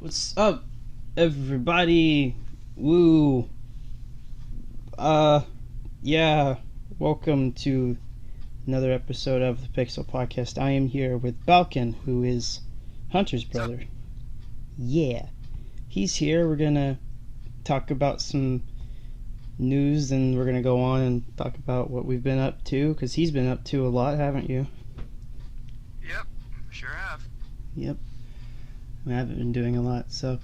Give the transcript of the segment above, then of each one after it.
What's up, everybody? Woo. Yeah. Welcome to another episode of the PixelPodcast. I am here with Balcon, who is Hunter's brother. Yeah. He's here. We're gonna talk about some news, and we're gonna go on and talk about what we've been up to, because he's been up to a lot, haven't you? Yep, sure have. Yep. I haven't been doing a lot, so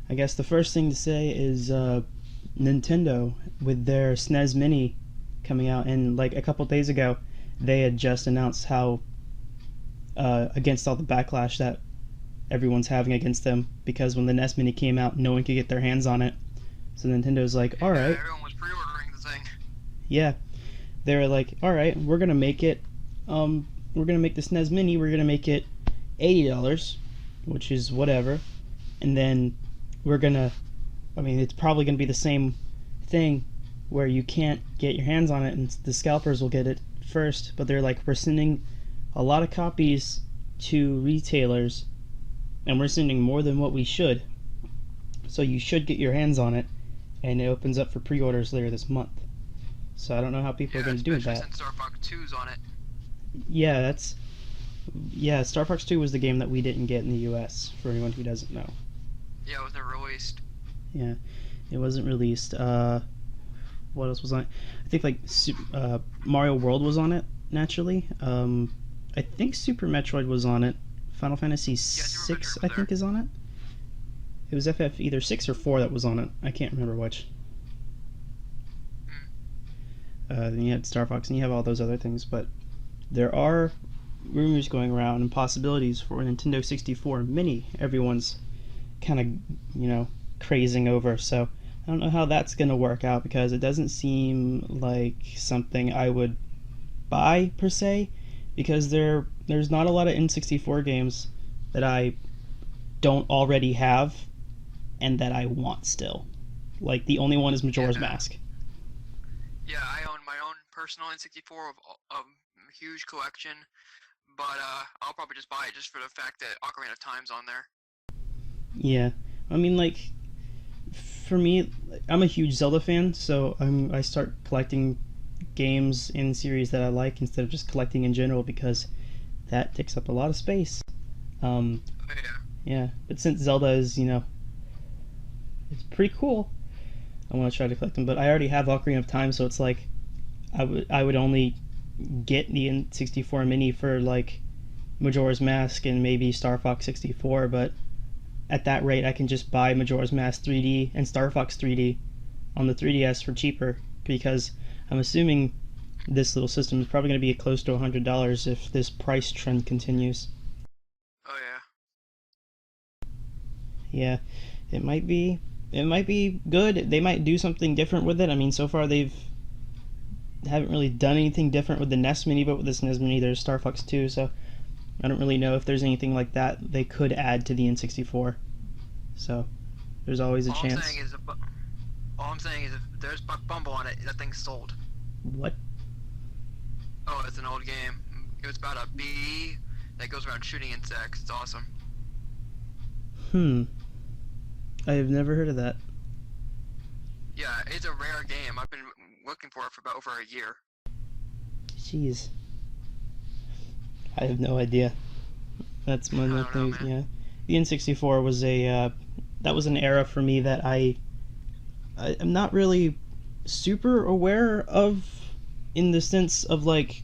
I guess the first thing to say is Nintendo with their SNES Mini coming out, and like a couple days ago, they had just announced how against all the backlash that everyone's having against them, because when the NES Mini came out, no one could get their hands on it. So Nintendo's like, all right, Everyone was pre-ordering the thing. yeah, they were like, all right, we're gonna make it, we're gonna make the SNES Mini, we're gonna make it $80, which is whatever, and then we're gonna, I mean, it's probably gonna be the same thing where you can't get your hands on it and the scalpers will get it first, but they're like, we're sending a lot of copies to retailers and we're sending more than what we should, so you should get your hands on it, and it opens up for pre-orders later this month. So I don't know how people are going to do that. Since Star Fox 2's on it. Yeah, Star Fox 2 was the game that we didn't get in the US, for anyone who doesn't know. Yeah, it was never released. Yeah, it wasn't released. What else was on it? I think like Mario World was on it, naturally. I think Super Metroid was on it. Final Fantasy 6, I think, is on it. It was FF either 6 or 4 that was on it. I can't remember which. Then you had Star Fox, and you have all those other things, but there are rumors going around and possibilities for a Nintendo 64 Mini. Everyone's kind of, crazing over, so I don't know how that's going to work out, because it doesn't seem like something I would buy, per se, because there's not a lot of N64 games that I don't already have and that I want still. Like, the only one is Majora's Mask. Yeah, I own my own personal N64 of a huge collection, but I'll probably just buy it just for the fact that Ocarina of Time's on there. Yeah, I mean, like, for me, I'm a huge Zelda fan, so I start collecting games in series that I like instead of just collecting in general, because that takes up a lot of space. Yeah. Yeah, but since Zelda is, it's pretty cool, I want to try to collect them. But I already have Ocarina of Time, so it's like I would only get the N64 Mini for like Majora's Mask and maybe Star Fox 64, but at that rate I can just buy Majora's Mask 3D and Star Fox 3D on the 3DS for cheaper, because I'm assuming this little system is probably going to be close to $100 if this price trend continues. Oh Yeah, it might be good. They might do something different with it. I mean, so far haven't really done anything different with the NES Mini, but with this NES Mini there's Star Fox 2, so I don't really know if there's anything like that they could add to the N64. So there's always a chance. All I'm saying is if there's Buck Bumble on it, that thing's sold. What? Oh, it's an old game. It was about a bee that goes around shooting insects. It's awesome. I have never heard of that. Yeah, it's a rare game. I've been looking for it for about over a year. Jeez. I have no idea. That's one of the things, yeah. The N64 was that was an era for me that I'm not really super aware of, in the sense of, like,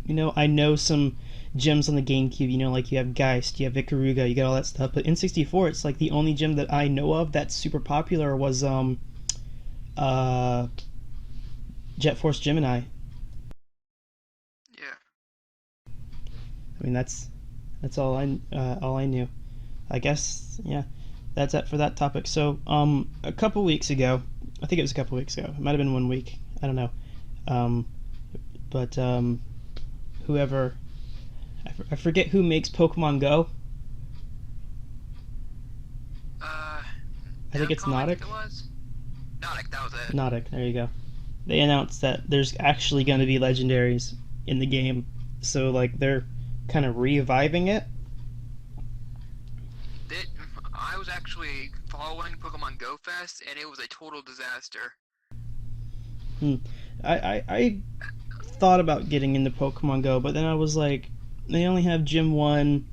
I know some gems on the GameCube, like you have Geist, you have Ikaruga, you got all that stuff, but N64, it's like the only gem that I know of that's super popular was Jet Force Gemini. Yeah. I mean, that's all I knew. I guess, yeah, that's it for that topic. So a couple weeks ago, I think it was a couple weeks ago, it might have been 1 week, I don't know, but whoever, I forget who makes Pokemon Go. I think it's Nautic. Nautic, that was it. Nautic, there you go. They announced that there's actually going to be legendaries in the game, so like they're kind of reviving it. I was actually following Pokemon Go Fest, and it was a total disaster. Hmm. I thought about getting into Pokemon Go, but then I was like, they only have Gym 1.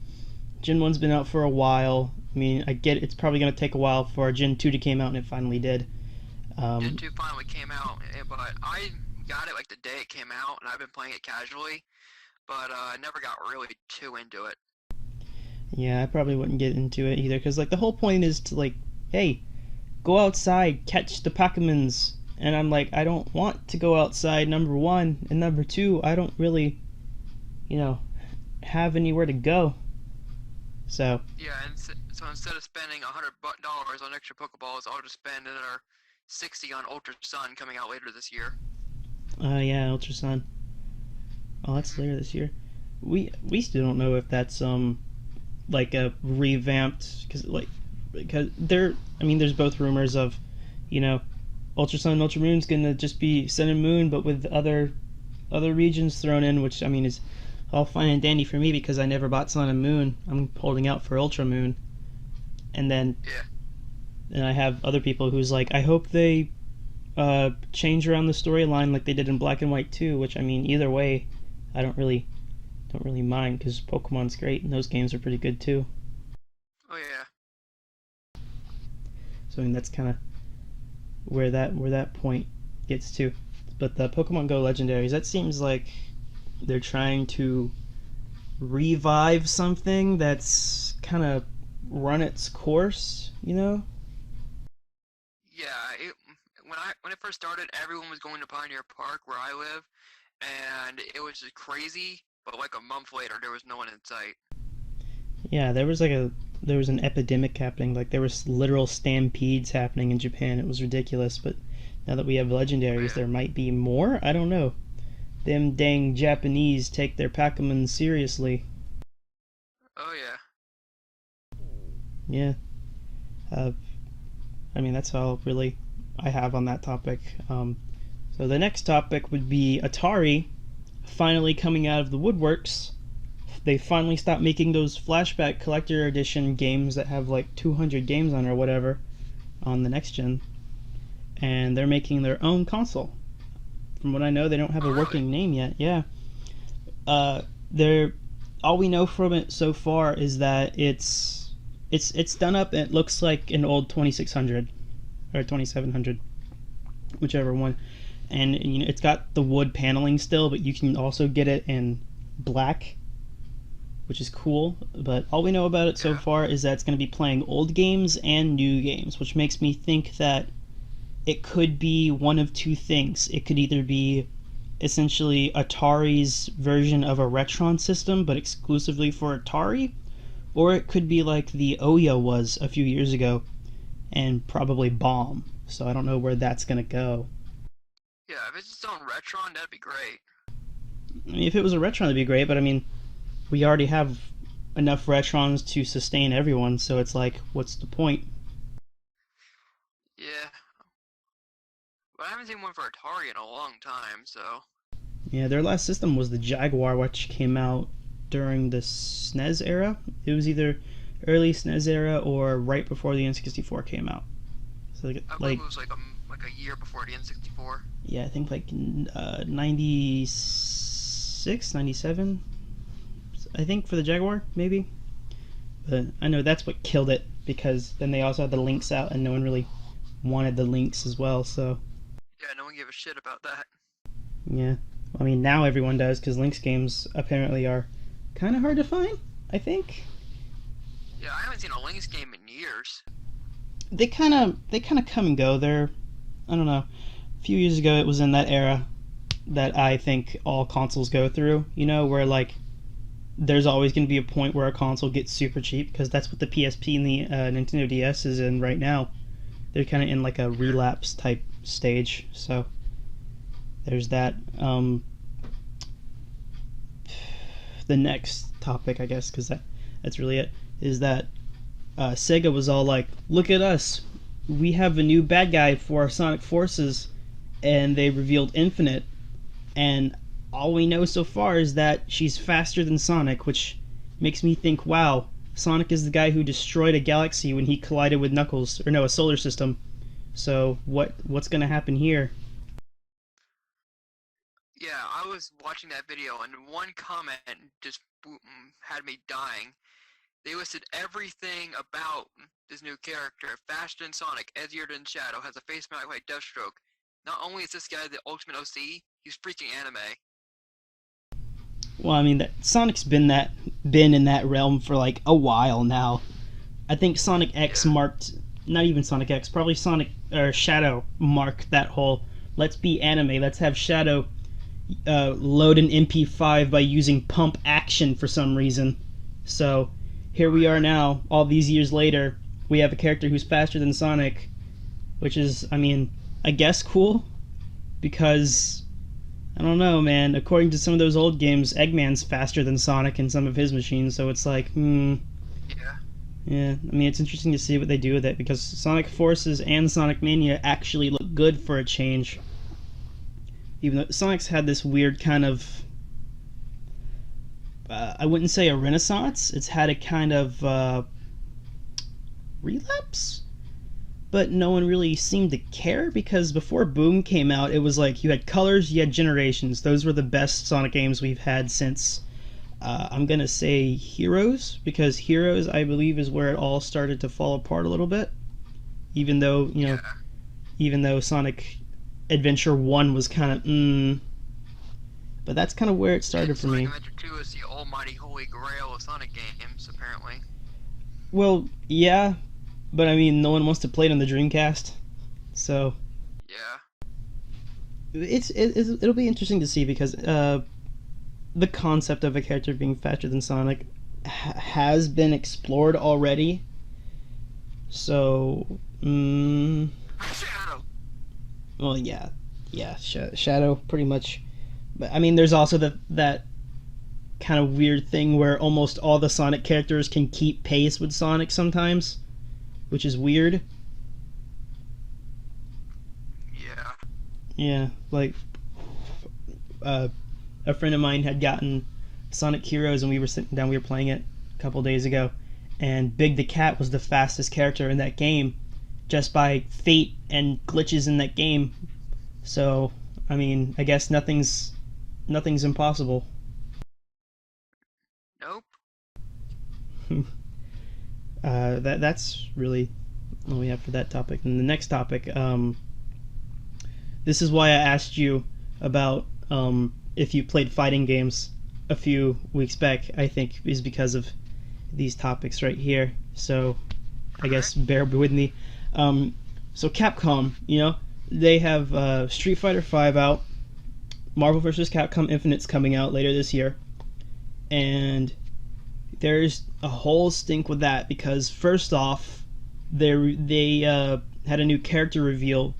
Gen 1's been out for a while. I mean, I get it's probably going to take a while for Gen 2 to came out, and it finally did. Gen Um, 2 finally came out, but I got it like the day it came out, and I've been playing it casually, but I never got really too into it. yeah, I probably wouldn't get into it either, because like the whole point is to like, hey, go outside, catch the Pokemons, and I'm like, I don't want to go outside. Number one, and number two, I don't really, you know, have anywhere to go. So, Yeah, and so instead of spending $100 on extra Pokeballs, I'll just spend another 60 on Ultra Sun coming out later this year. yeah, Ultra Sun. Oh, that's later this year. We still don't know if that's like a revamped because there. I mean, there's both rumors of, you know, Ultra Sun and Ultra Moon's gonna just be Sun and Moon, but with other regions thrown in, which I mean is all fine and dandy for me because I never bought Sun and Moon. I'm holding out for Ultra Moon, and then Yeah. and I have other people who's like, I hope they change around the storyline like they did in Black and White too. Which I mean, either way, I don't really mind because Pokemon's great and those games are pretty good too. Oh yeah. So I mean, that's kind of where that point gets to. But the Pokemon Go Legendaries, that seems like they're trying to revive something that's kind of run its course, you know? Yeah. When it first started, everyone was going to Pioneer Park where I live, and it was just crazy. But like a month later, there was no one in sight. Yeah, there was an epidemic happening. Like there was literal stampedes happening in Japan. It was ridiculous. But now that we have Oh legendaries, yeah. there might be more. I don't know. Them dang Japanese take their Pokemon seriously. Oh yeah. Yeah. Uh, I mean, that's all really I have on that topic. So the next topic would be Atari finally coming out of the woodworks. They finally stopped making those flashback collector edition games that have like 200 games on or whatever on the next gen, and they're making their own console. From what I know, they don't have Oh a really? working name yet. Yeah, they're all we know from it so far is that it's done up. And it looks like an old 2600 or 2700, whichever one. And you know, it's got the wood paneling still, but you can also get it in black, which is cool. But all we know about it so Yeah. far is that it's going to be playing old games and new games, which makes me think that it could be one of two things. It could either be essentially Atari's version of a Retron system, but exclusively for Atari, or it could be like the Ouya was a few years ago and probably bomb. So I don't know where that's going to go. Yeah. If it's its own Retron, that'd be great. I mean, if it was a Retron, it'd be great, but I mean, we already have enough Retrons to sustain everyone, so it's like, what's the point? Yeah. But I haven't seen one for Atari in a long time, so. Yeah, their last system was the Jaguar, which came out during the SNES era. It was either early SNES era or right before the N64 came out. So I believe like it was like a year before the N64. yeah, I think like 96, 97. I think for the Jaguar, maybe. But I know that's what killed it because then they also had the links out and no one really wanted the links as well. So Yeah, no one gave a shit about that. yeah, I mean now everyone does because links games apparently are kind of hard to find. I think Yeah, I haven't seen a Lynx game in years. they kind of come and go. They're I don't know. A few years ago, it was in that era that I think all consoles go through. You know, where like there's always going to be a point where a console gets super cheap because that's what the PSP and the Nintendo DS is in right now. They're kind of in like a Yeah. relapse type stage. So there's that. The next topic, I guess, because that's really it, is that Sega was all like, "Look at us, we have a new bad guy for our Sonic Forces," and they revealed Infinite, and all we know so far is that she's faster than Sonic, which makes me think, wow, Sonic is the guy who destroyed a galaxy when he collided with Knuckles, or no, a solar system. So what's gonna happen here? Yeah, I was watching that video, and one comment just had me dying. They listed everything about this new character: faster than Sonic, edgier than Shadow, has a face mount like Deathstroke. Not only is this guy the ultimate OC, he's freaking anime. Well, I mean, Sonic's been in that realm for like a while now. I think Sonic X marked, not even Sonic X, probably Sonic or Shadow marked that whole let's be anime, let's have Shadow load an MP5 by using pump action for some reason. So here we are now, all these years later, we have a character who's faster than Sonic, which is, I mean, I guess cool, because I don't know, man. According to some of those old games, Eggman's faster than Sonic in some of his machines, so it's like, Yeah. Yeah, I mean, it's interesting to see what they do with it, because Sonic Forces and Sonic Mania actually look good for a change. Even though Sonic's had this weird kind of, I wouldn't say a renaissance, it's had a kind of relapse? But no one really seemed to care, because before Boom came out, it was like you had Colors, you had Generations. Those were the best Sonic games we've had since, I'm gonna say Heroes, because Heroes, I believe, is where it all started to fall apart a little bit. Even though, even though Sonic Adventure 1 was kind of, but that's kind of where it started for me. Sonic Adventure 2 is the almighty holy grail of Sonic games, apparently. Well, yeah, but I mean, no one wants to play it on the Dreamcast, so yeah, it'll be interesting to see, because the concept of a character being faster than Sonic has been explored already. So, Shadow. Well, yeah, Shadow pretty much. But I mean, there's also that kind of weird thing where almost all the Sonic characters can keep pace with Sonic sometimes, which is weird. Yeah. Yeah, like a friend of mine had gotten Sonic Heroes, and we were sitting down, we were playing it a couple days ago, and Big the Cat was the fastest character in that game, just by fate and glitches in that game. So, I mean, I guess nothing's impossible. Nope. That's really all we have for that topic. And the next topic, this is why I asked you about if you played fighting games a few weeks back, I think, is because of these topics right here. So I guess bear with me. So Capcom, they have Street Fighter V out, Marvel vs. Capcom Infinite's coming out later this year, and there's a whole stink with that, because first off, they had a new character reveal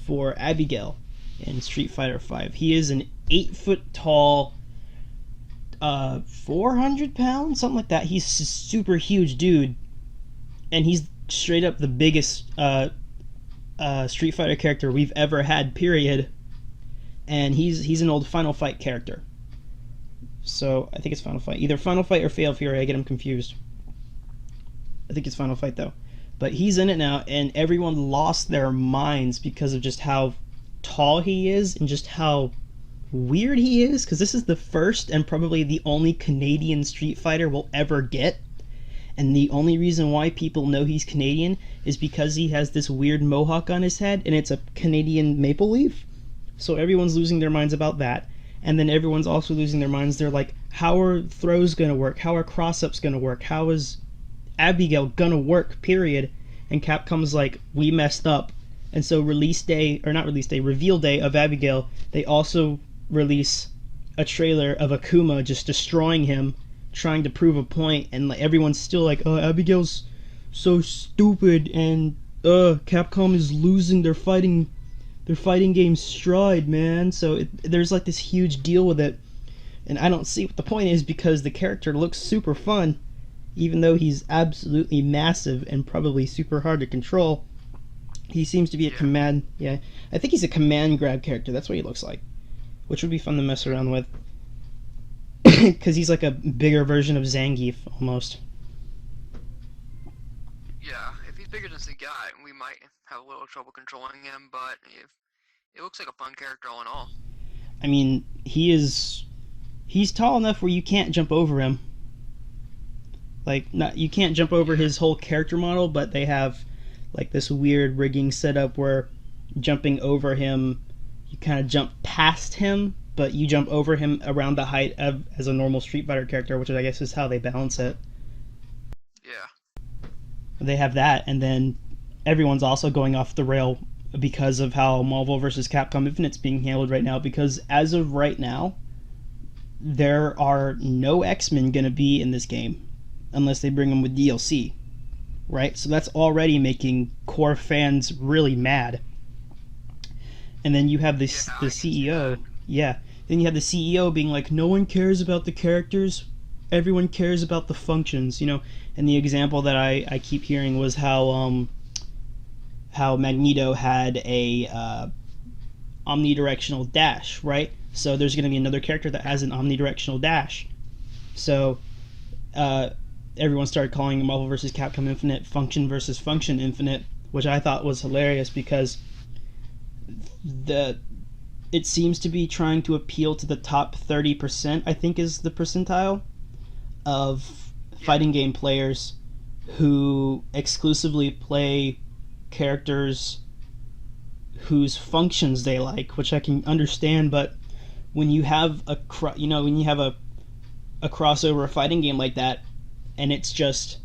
for Abigail in Street Fighter V. He is an 8-foot tall, 400 pounds, something like that. He's a super huge dude, and he's straight up the biggest Street Fighter character we've ever had, period. And he's an old Final Fight character. So I think it's Final Fight, either Final Fight or Fatal Fury. I get them confused. I think it's Final Fight though. But he's in it now, and everyone lost their minds because of just how tall he is and just how weird he is, because this is the first and probably the only Canadian Street Fighter we'll ever get. And the only reason why people know he's Canadian is because he has this weird mohawk on his head, and it's a Canadian maple leaf. So everyone's losing their minds about that. And then everyone's also losing their minds. They're like, how are throws going to work? How are cross-ups going to work? How is Abigail going to work, period? And Capcom's like, we messed up. And so reveal day of Abigail, they also release a trailer of Akuma just destroying him, trying to prove a point, and like everyone's still like, oh, Abigail's so stupid, and Capcom is losing their fighting game stride, man. So there's like this huge deal with it, and I don't see what the point is, because the character looks super fun, even though he's absolutely massive and probably super hard to control. He seems to be a command, I think he's a command grab character. That's what he looks like, which would be fun to mess around with, because he's like a bigger version of Zangief almost. Yeah, if he's bigger than Sagat, we might have a little trouble controlling him, but if it looks like a fun character all in all. I mean, he's tall enough where you can't jump over him. Like, not you can't jump over Yeah. his whole character model, but they have like this weird rigging setup where jumping over him, you kind of jump past him, but you jump over him around the height of as a normal Street Fighter character, which I guess is how they balance it. Yeah. They have that, and then everyone's also going off the rail because of how Marvel vs. Capcom Infinite's being handled right now. Because as of right now, there are no X-Men gonna be in this game unless they bring them with DLC, right? So that's already making core fans really mad. And then you have Yeah, this I the can see that. CEO, yeah. Then you have the CEO being like, no one cares about the characters, everyone cares about the functions, you know. And the example that I keep hearing was how Magneto had a omnidirectional dash, right? So there's going to be another character that has an omnidirectional dash. So uh, everyone started calling Marvel vs. Capcom Infinite Function versus Function Infinite, which I thought was hilarious because the it seems to be trying to appeal to the top 30%, I think is the percentile of Yeah. fighting game players who exclusively play characters whose functions they like, which I can understand. But when you have when you have a crossover fighting game like that, and it's just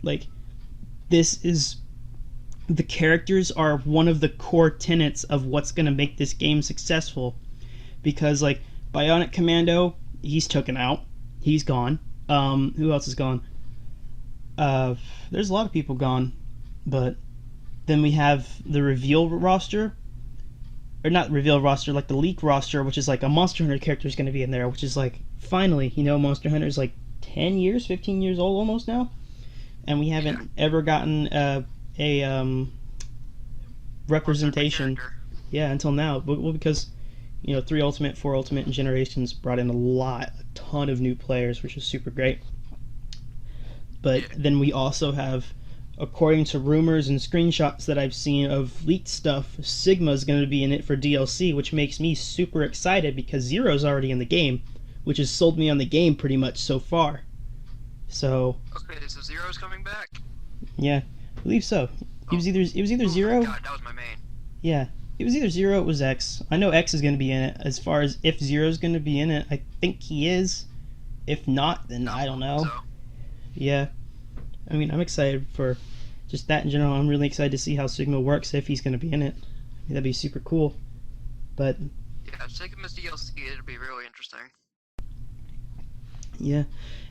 like this is the characters are one of the core tenets of what's going to make this game successful. Because like Bionic Commando, he's taken out, he's gone. Who else is gone? There's a lot of people gone, but then we have the reveal roster, or not reveal roster, like the leak roster, which is like a Monster Hunter character is going to be in there, which is like finally, you know, Monster Hunter is like 10 years, 15 years old almost now, and we haven't ever gotten a representation, yeah, until now. Well, because you know, 3 Ultimate, 4 Ultimate, and Generations brought in a ton of new players, which is super great. But Yeah. then we also have, according to rumors and screenshots that I've seen of leaked stuff, Sigma's going to be in it for DLC, which makes me super excited because Zero's already in the game, which has sold me on the game pretty much so far. So Okay, so Zero's coming back? yeah, I believe so. Oh. It was either Oh my Zero. god, that was my main. Yeah, it was either Zero. It was X. I know X is going to be in it. As far as if Zero's going to be in it, I think he is. If not, then I don't know. So, Yeah, I mean, I'm excited for just that in general. I'm really excited to see how Sigma works if he's going to be in it. That'd be super cool. But yeah, Sigma's DLC, it'll be really interesting. yeah,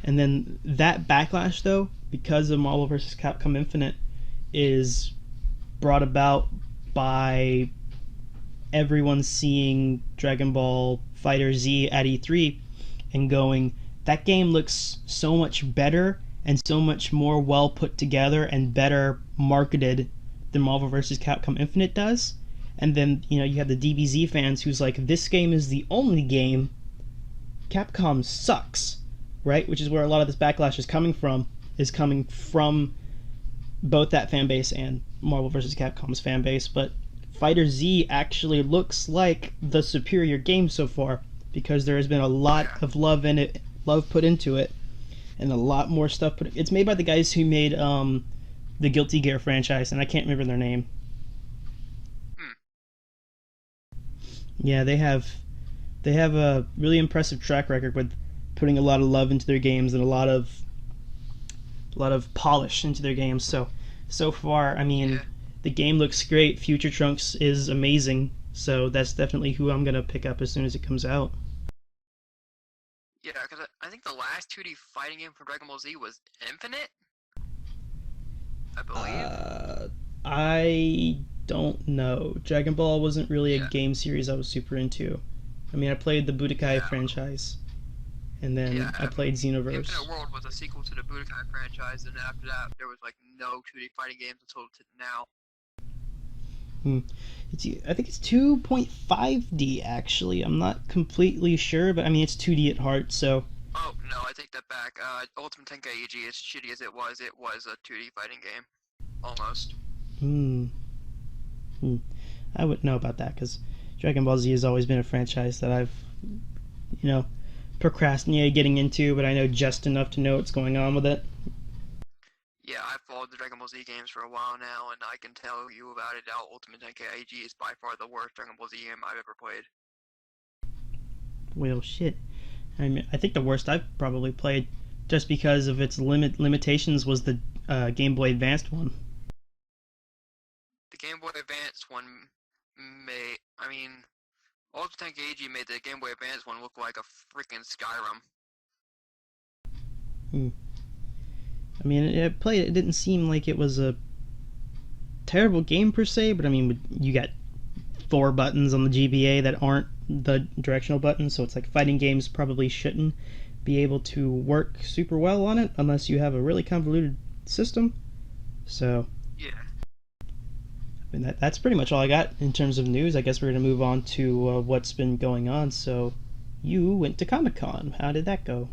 and then that backlash though, because of Marvel vs. Capcom Infinite, is brought about by everyone seeing Dragon Ball Fighter Z at E3 and going, that game looks so much better and so much more well put together and better marketed than Marvel vs. Capcom Infinite does. And then, you know, you have the DBZ fans who's like, this game is the only game. Capcom sucks, right? Which is where a lot of this backlash is coming from both that fan base and Marvel vs. Capcom's fan base. But Fighter Z actually looks like the superior game so far because there has been a lot of love put into it, and a lot more stuff put. It's made by the guys who made the Guilty Gear franchise, and I can't remember their name. Hmm. Yeah, they have a really impressive track record with putting a lot of love into their games and a lot of polish into their games. So far, I mean, Yeah. the game looks great. Future Trunks is amazing. So that's definitely who I'm gonna pick up as soon as it comes out. Yeah, because I think the last 2D fighting game from Dragon Ball Z was Infinite, I believe. I don't know. Dragon Ball wasn't really a Yeah. game series I was super into. I mean, I played the Budokai Yeah. franchise, and then Yeah, I played Xenoverse. Infinite World was a sequel to the Budokai franchise, and after that, there was like no 2D fighting games until now. I think it's 2.5D actually. I'm not completely sure, but I mean it's 2D at heart, so Oh, no, I take that back. Ultimate Tenkaichi, as shitty as it was a 2D fighting game. Almost. Hmm. Hmm. I wouldn't know about that because Dragon Ball Z has always been a franchise that I've, you know, procrastinated getting into, but I know just enough to know what's going on with it. Yeah, I've followed the Dragon Ball Z games for a while now, and I can tell you about it. How Ultimate Tenkaichi is by far the worst Dragon Ball Z game I've ever played. Well, shit. I mean, I think the worst I've probably played, just because of its limitations, was the Game Boy Advanced one. The Game Boy Advance one I mean, Ultimate Tenkaichi made the Game Boy Advance one look like a freaking Skyrim. Hmm. I mean, it didn't seem like it was a terrible game per se, but I mean, you got 4 buttons on the GBA that aren't the directional buttons, so it's like fighting games probably shouldn't be able to work super well on it unless you have a really convoluted system. So, Yeah. I mean, that's pretty much all I got in terms of news. I guess we're going to move on to what's been going on. So, you went to Comic Con. How did that go?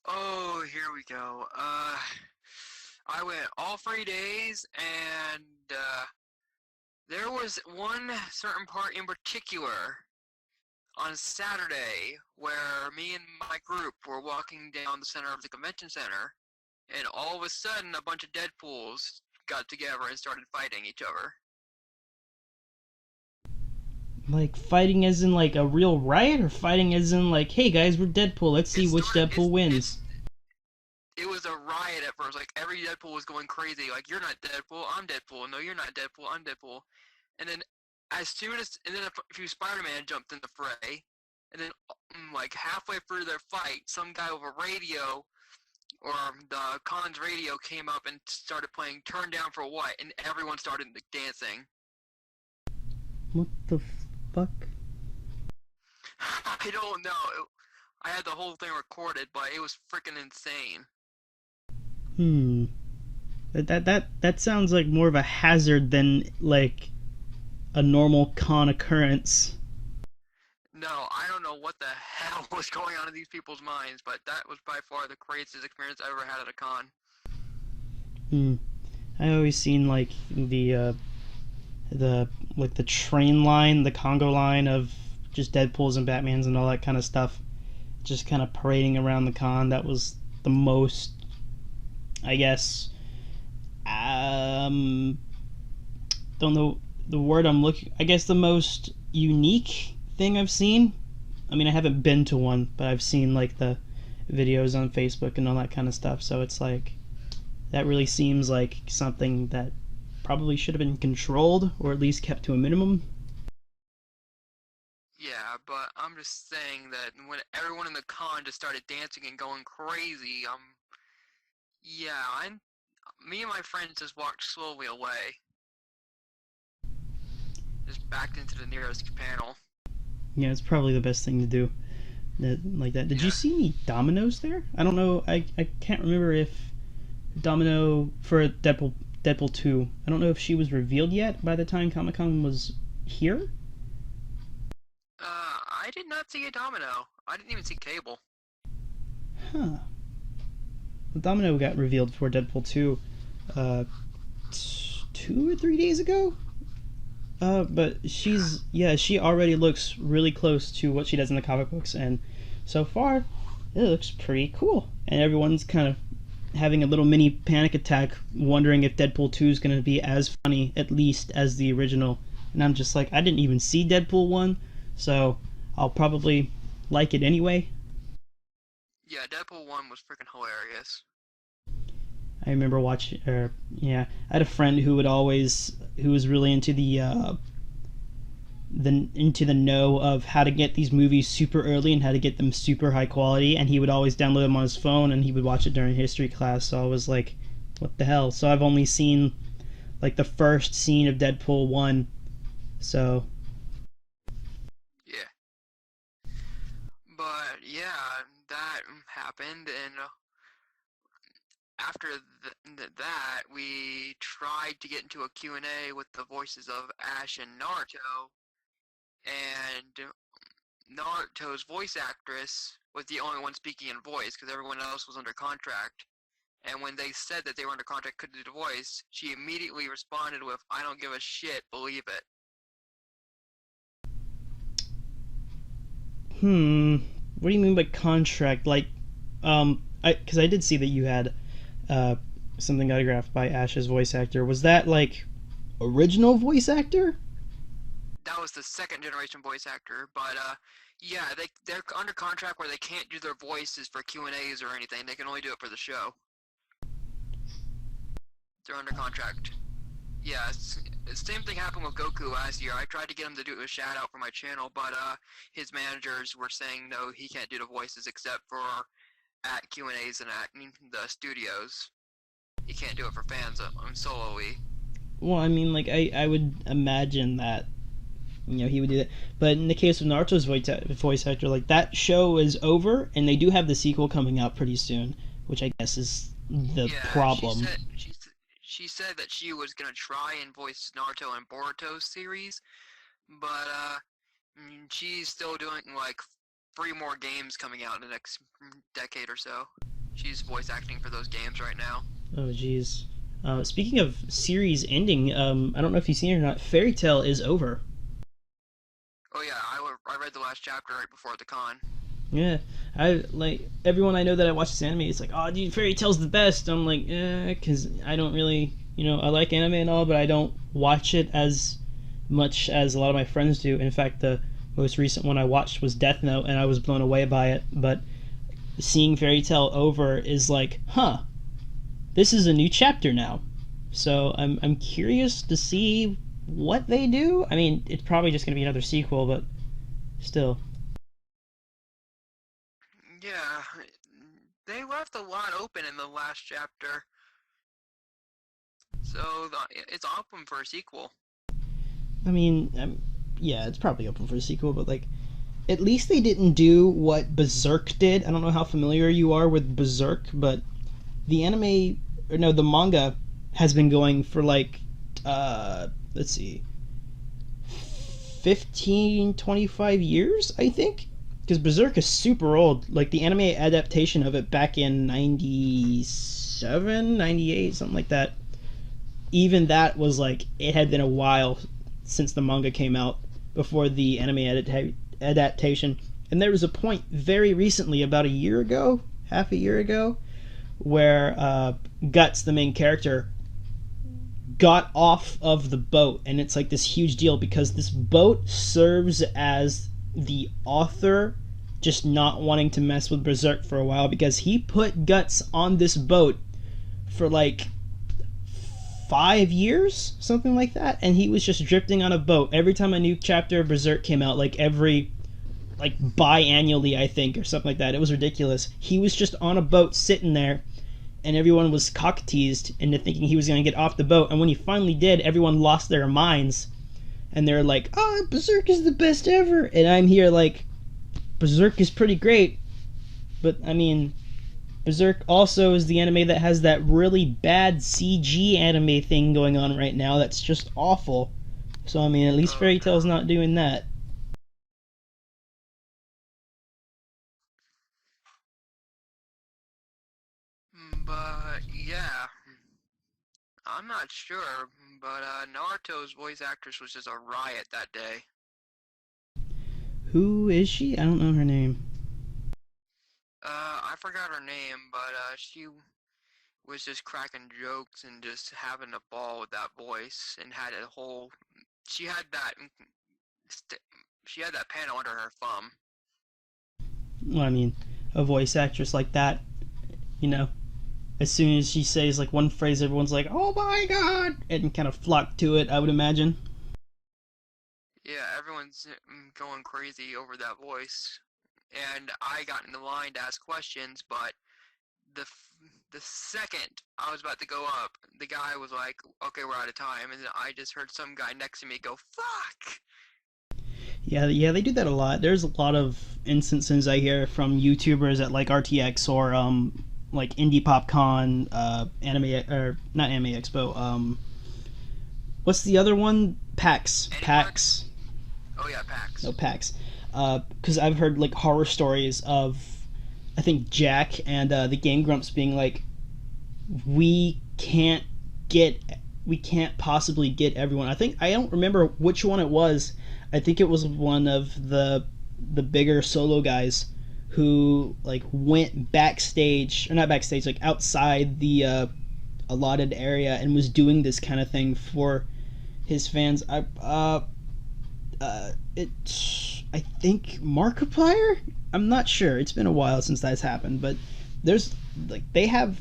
Oh, here we go. I went all 3 days, and there was one certain part in particular on Saturday where me and my group were walking down the center of the convention center, and all of a sudden a bunch of Deadpools got together and started fighting each other. Like fighting as in like a real riot, or fighting as in like, hey guys, we're Deadpool. Let's see It which started. Deadpool wins. It was a riot at first. Like every Deadpool was going crazy. Like you're not Deadpool, I'm Deadpool. No, you're not Deadpool, I'm Deadpool. And then a few Spider-Man jumped in the fray, and then like halfway through their fight, some guy with a radio or the con's radio came up and started playing "Turn Down for What," and everyone started dancing. What the fuck? I don't know. I had the whole thing recorded, but it was freaking insane. Hmm. That sounds like more of a hazard than like a normal con occurrence. No, I don't know what the hell was going on in these people's minds, but that was by far the craziest experience I ever had at a con. Hmm. I always seen like the like the train line, the Congo line of just Deadpool's and Batman's and all that kind of stuff, just kind of parading around the con. That was the most, I guess. Don't know the word I'm looking. I guess the most unique thing I've seen. I mean, I haven't been to one, but I've seen like the videos on Facebook and all that kind of stuff. So it's like that really seems like something that probably should have been controlled or at least kept to a minimum. Yeah, but I'm just saying that when everyone in the con just started dancing and going crazy, yeah, me and my friends just walked slowly away, just backed into the nearest panel. Yeah, it's probably the best thing to do. Like that. Did you Yeah. see any dominoes there? I don't know. I can't remember if Domino for Deadpool 2. I don't know if she was revealed yet by the time Comic Con was here. I did not see a domino. I didn't even see Cable. Huh. Well, Domino got revealed for Deadpool 2 uh, 2 or 3 days ago. But Yeah. she already looks really close to what she does in the comic books, and so far, it looks pretty cool. And everyone's kind of having a little mini panic attack, wondering if Deadpool 2 is going to be as funny, at least, as the original. And I'm just like, I didn't even see Deadpool 1, so I'll probably like it anyway. Yeah, Deadpool 1 was freaking hilarious. I remember watching, or yeah, I had a friend who was really into the know of how to get these movies super early and how to get them super high quality, and he would always download them on his phone and he would watch it during history class. So I was like, what the hell? So I've only seen like the first scene of Deadpool 1. So Yeah. But yeah, that happened, and after that, we tried to get into a Q&A with the voices of Ash and Naruto, and Naruto's voice actress was the only one speaking in voice because everyone else was under contract. And when they said that they were under contract, could do the voice, she immediately responded with, "I don't give a shit, believe it." What do you mean by contract? Like, because I did see that you had something autographed by Ash's voice actor. Was that like original voice actor? That was the second generation voice actor, but yeah, they're under contract where they can't do their voices for Q&As or anything. They can only do it for the show. They're under contract. Yeah, same thing happened with Goku last year. I tried to get him to do a shout out for my channel, but his managers were saying no, he can't do the voices except for at Q&As and at the studios. He can't do it for fans sololy. Well, I mean, like I would imagine that he would do that. But in the case of Naruto's voice actor, like that show is over, and they do have the sequel coming out pretty soon, which I guess is the problem. She said that she was gonna try and voice Naruto in Boruto's series, but she's still doing like 3 more games coming out in the next decade or so. She's voice acting for those games right now. Oh, jeez. Speaking of series ending, I don't know if you've seen it or not. Fairy Tail is over. Oh yeah, I read the last chapter right before the con. Yeah, I like everyone I know that I watch this anime. It's like, oh, dude, Fairy Tail's the best. I'm like, because I don't really, I like anime and all, but I don't watch it as much as a lot of my friends do. In fact, the most recent one I watched was Death Note, and I was blown away by it. But seeing Fairy Tail over is like, huh, this is a new chapter now. So I'm curious to see what they do. I mean, it's probably just going to be another sequel, but still. Yeah, they left a lot open in the last chapter. So it's open for a sequel. I mean, yeah, it's probably open for a sequel, but like, at least they didn't do what Berserk did. I don't know how familiar you are with Berserk, but the the manga has been going for like, let's see, 15, 25 years, I think? Because Berserk is super old. Like, the anime adaptation of it back in 97, 98, something like that. Even that was like, it had been a while since the manga came out before the anime adaptation. And there was a point very recently, about a year ago, half a year ago, where Guts, the main character, got off of the boat, and it's like this huge deal because this boat serves as the author just not wanting to mess with Berserk for a while, because he put Guts on this boat for like 5 years, something like that, and he was just drifting on a boat every time a new chapter of Berserk came out, like biannually, I think, or something like that. It was ridiculous. He was just on a boat sitting there, and everyone was cock-teased into thinking he was going to get off the boat, and when he finally did, everyone lost their minds, and they're like, oh, Berserk is the best ever, and I'm here like, Berserk is pretty great, but, I mean, Berserk also is the anime that has that really bad CG anime thing going on right now that's just awful, so, I mean, at least Fairy Tail's not doing that. But yeah, I'm not sure, but Naruto's voice actress was just a riot that day. Who is she? I don't know her name. I forgot her name, but she was just cracking jokes and just having a ball with that voice, and had a whole. She had that. She had that panel under her thumb. Well, I mean, a voice actress like that, as soon as she says like one phrase, everyone's like, oh my god, and kind of flock to it, I would imagine. Yeah, everyone's going crazy over that voice, and I got in the line to ask questions, but the second I was about to go up, the guy was like, okay, we're out of time, and then I just heard some guy next to me go, fuck! Yeah, they do that a lot. There's a lot of instances I hear from YouTubers at like RTX or like Indie PopCon, Anime, or not Anime Expo, what's the other one? PAX. Oh yeah, PAX. No, PAX. because I've heard like horror stories of, I think Jack and the Game Grumps being like, we can't get, we can't possibly get everyone. I think I don't remember which one it was. I think it was one of the bigger solo guys who like went backstage, or not backstage, like outside the allotted area, and was doing this kind of thing for his fans. I think Markiplier. I'm not sure. It's been a while since that's happened, but there's like they have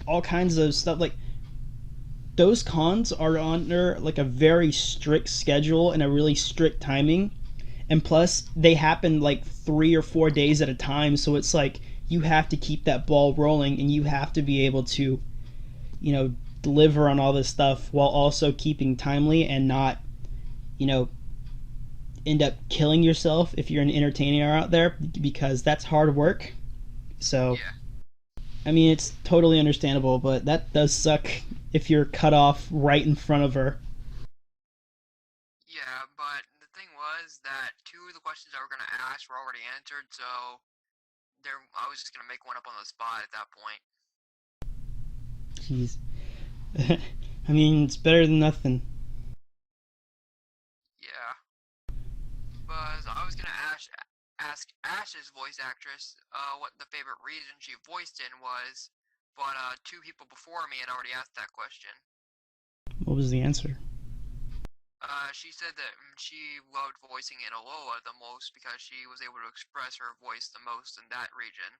all kinds of stuff. Like those cons are under like a very strict schedule and a really strict timing, and plus they happen like 3 or 4 days at a time. So it's like you have to keep that ball rolling, and you have to be able to, you know, deliver on all this stuff while also keeping timely and not, you know, end up killing yourself if you're an entertainer out there, because that's hard work. So Yeah. I mean, it's totally understandable, but that does suck if you're cut off right in front of her. Yeah, but the thing was that two of the questions I were gonna ask were already answered, so there I was just gonna make one up on the spot at that point. Jeez. I mean, it's better than nothing. Yeah. But I was gonna ask Ash's voice actress what the favorite reason she voiced in was, but two people before me had already asked that question. What was the answer? She said that she loved voicing in Alola the most because she was able to express her voice the most in that region.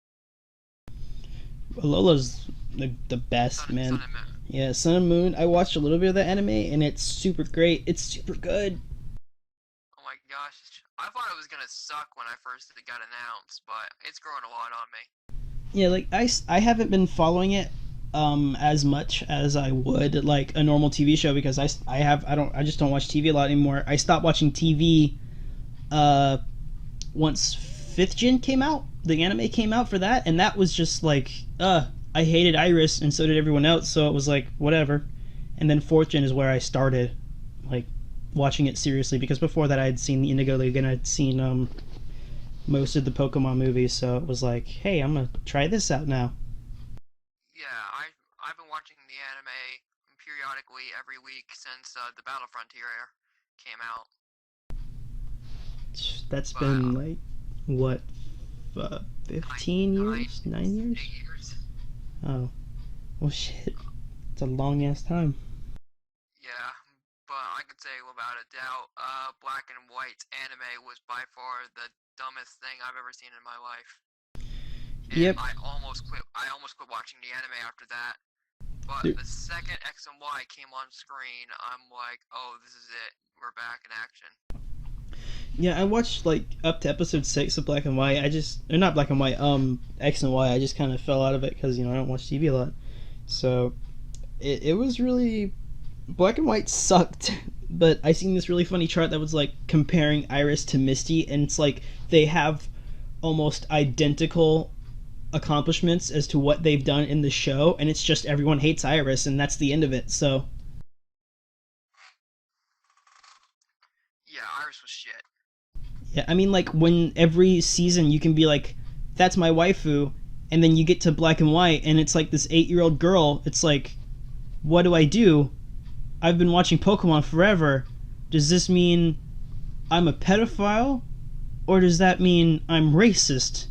Lola's the best, man. Sun and Moon. Yeah, Sun and Moon. I watched a little bit of the anime, and it's super great. It's super good. Oh my gosh, I thought it was gonna suck when I first got announced, but it's growing a lot on me. Yeah, like I haven't been following it as much as I would like a normal TV show, because I just don't watch TV a lot anymore. I stopped watching TV uh once Fifth Gen came out. The anime came out for that, and that was just like I hated Iris, and so did everyone else, so it was like whatever. And then Fourth Gen is where I started like watching it seriously, because before that I had seen the Indigo League, and I'd seen most of the Pokemon movies, so it was like, hey, I'm gonna try this out now. Yeah, I've been watching the anime periodically every week since the Battle Frontier came out. That's But been like what, nine, 15 nine, years, 9 years. 8 years. Oh, well, shit. It's a long ass time. Yeah, but I could say without a doubt, Black and White anime was by far the dumbest thing I've ever seen in my life. And Yep. I almost quit watching the anime after that. But There- the second X and Y came on screen, I'm like, oh, this is it. We're back in action. Yeah, I watched like up to episode 6 of Black and White. I just, or not Black and White, X and Y. I just kind of fell out of it because, you know, I don't watch TV a lot. So it was really, Black and White sucked. But I seen this really funny chart that was like comparing Iris to Misty, and it's like they have almost identical accomplishments as to what they've done in the show, and it's just everyone hates Iris, and that's the end of it. So Yeah, Iris was shit. yeah, I mean, like when every season you can be like, that's my waifu, and then you get to Black and White, and it's like this 8-year-old girl. It's like, what do I do? I've been watching Pokemon forever. Does this mean I'm a pedophile, or does that mean I'm racist?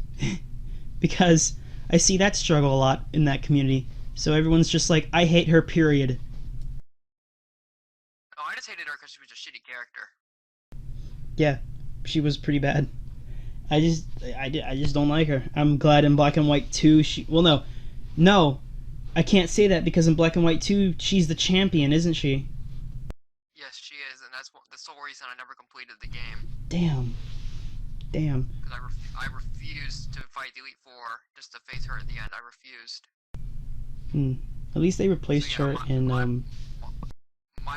Because I see that struggle a lot in that community. So everyone's just like, I hate her, period. Oh, I just hated her because she was a shitty character. Yeah, she was pretty bad. I just don't like her. I'm glad in Black and White 2 she, well, no, I can't say that, because in Black and White 2 she's the champion, isn't she? Yes, she is, and that's the sole reason I never completed the game. Damn. Because I refused to fight the Elite Four just to face her at the end. I refused. At least they replaced So, yeah, her in my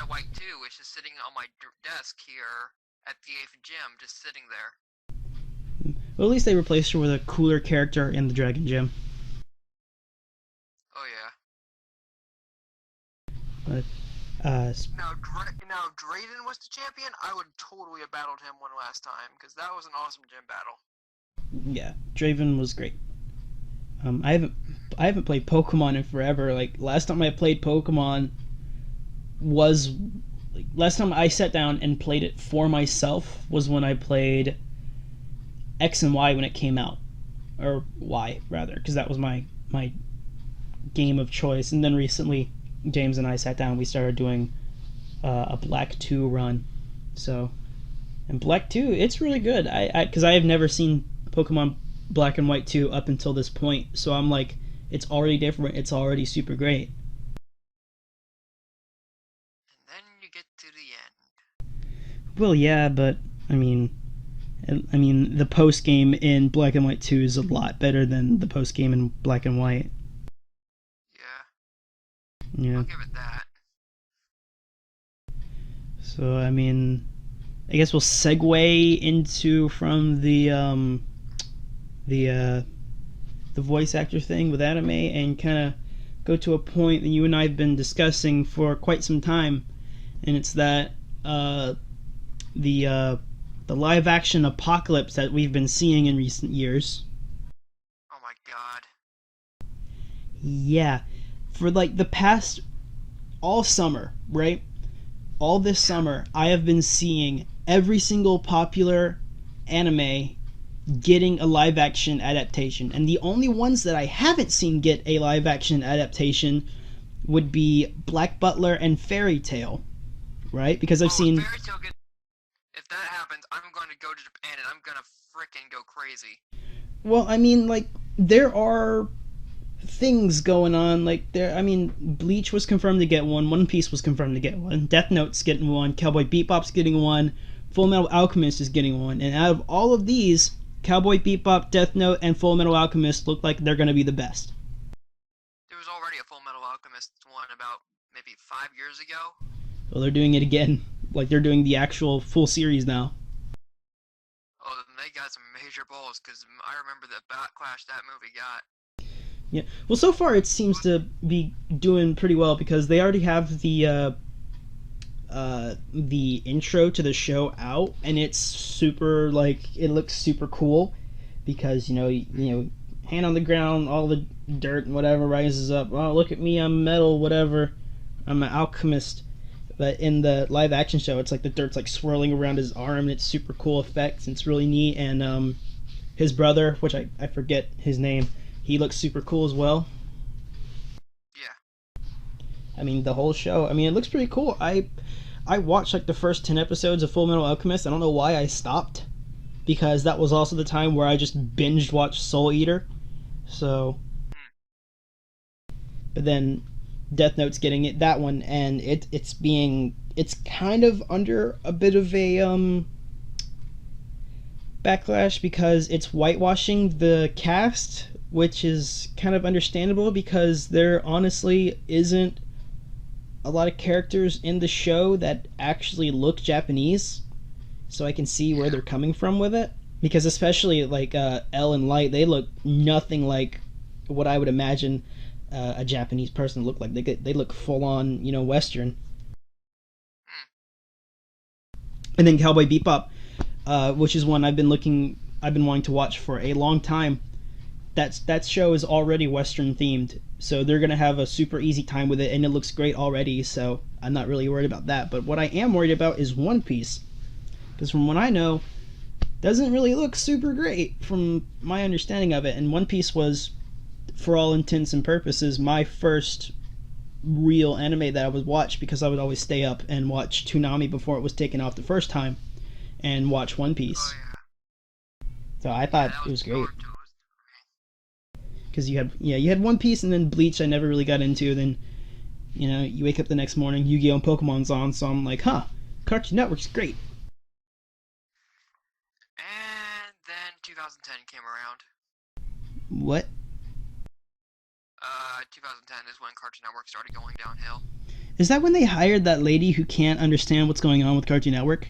White 2 is just sitting on my desk here at the 8th gym, just sitting there. well, at least they replaced her with a cooler character in the Dragon Gym. Oh yeah. But Now, if Drayden was the champion, I would totally have battled him one last time, because that was an awesome gym battle. Yeah, Draven was great. I haven't played Pokemon in forever. Like last time I played Pokemon was last time I sat down and played it for myself was when I played X and Y when it came out, or Y rather, because that was my game of choice. And then recently, James and I sat down. We started doing a Black 2 run. So, and Black 2, it's really good. Because I have never seen Pokemon Black and White 2 up until this point. So I'm like, it's already different. It's already super great. And then you get to the end. Well, yeah, but I mean, the post game in Black and White 2 is a lot better than the post game in Black and White. Yeah. I'll give it that. So I mean, I guess we'll segue into from the voice actor thing with anime and kind of go to a point that you and I have been discussing for quite some time, and it's that the live action apocalypse that we've been seeing in recent years. Oh my god. Yeah, for like the past all summer, right? All this summer, I have been seeing every single popular anime getting a live action adaptation, and the only ones that I haven't seen get a live action adaptation would be Black Butler and Fairy Tail, right? Because I've seen. If that happens, I'm going to go to Japan and I'm going to frickin' go crazy. Well, I mean, like, there are things going on. Like, Bleach was confirmed to get one, One Piece was confirmed to get one, Death Note's getting one, Cowboy Bebop's getting one, Full Metal Alchemist is getting one, and out of all of these, Cowboy Bebop, Death Note, and Full Metal Alchemist look like they're going to be the best. There was already a Full Metal Alchemist one about maybe 5 years ago. Well, they're doing it again. Like, they're doing the actual full series now. Oh, then they got some major balls, because I remember the backlash that movie got. Yeah. Well, so far it seems to be doing pretty well because they already have the intro to the show out, and it's super, like, it looks super cool because you know hand on the ground, all the dirt and whatever rises up. Oh, look at me, I'm metal, whatever, I'm an alchemist. But in the live action show, it's like the dirt's like swirling around his arm, and it's super cool effects, and it's really neat. And his brother, which I forget his name, he looks super cool as well. Yeah. I mean, the whole show, I mean, it looks pretty cool. I watched like the first 10 episodes of Full Metal Alchemist. I don't know why I stopped, because that was also the time where I just binged watched Soul Eater. So, but then Death Note's getting it, that one, and it's kind of under a bit of a backlash because it's whitewashing the cast, which is kind of understandable because there honestly isn't a lot of characters in the show that actually look Japanese, so I can see where they're coming from with it, because especially like Elle and Light, they look nothing like what I would imagine a Japanese person look like. They look full on, Western. And then Cowboy Bebop, which is one I've been wanting to watch for a long time. That show is already Western themed, so they're gonna have a super easy time with it, and it looks great already. So I'm not really worried about that. But what I am worried about is One Piece, because from what I know, doesn't really look super great from my understanding of it. And One Piece was, for all intents and purposes, my first real anime that I would watch, because I would always stay up and watch Toonami before it was taken off the first time and watch One Piece. Oh, yeah. So I thought it was great. Because you had One Piece and then Bleach I never really got into. Then, you wake up the next morning, Yu-Gi-Oh! And Pokemon's on, so I'm like, Cartoon Network's great. And then 2010 came around. What? 2010 is when Cartoon Network started going downhill. Is that when they hired that lady who can't understand what's going on with Cartoon Network?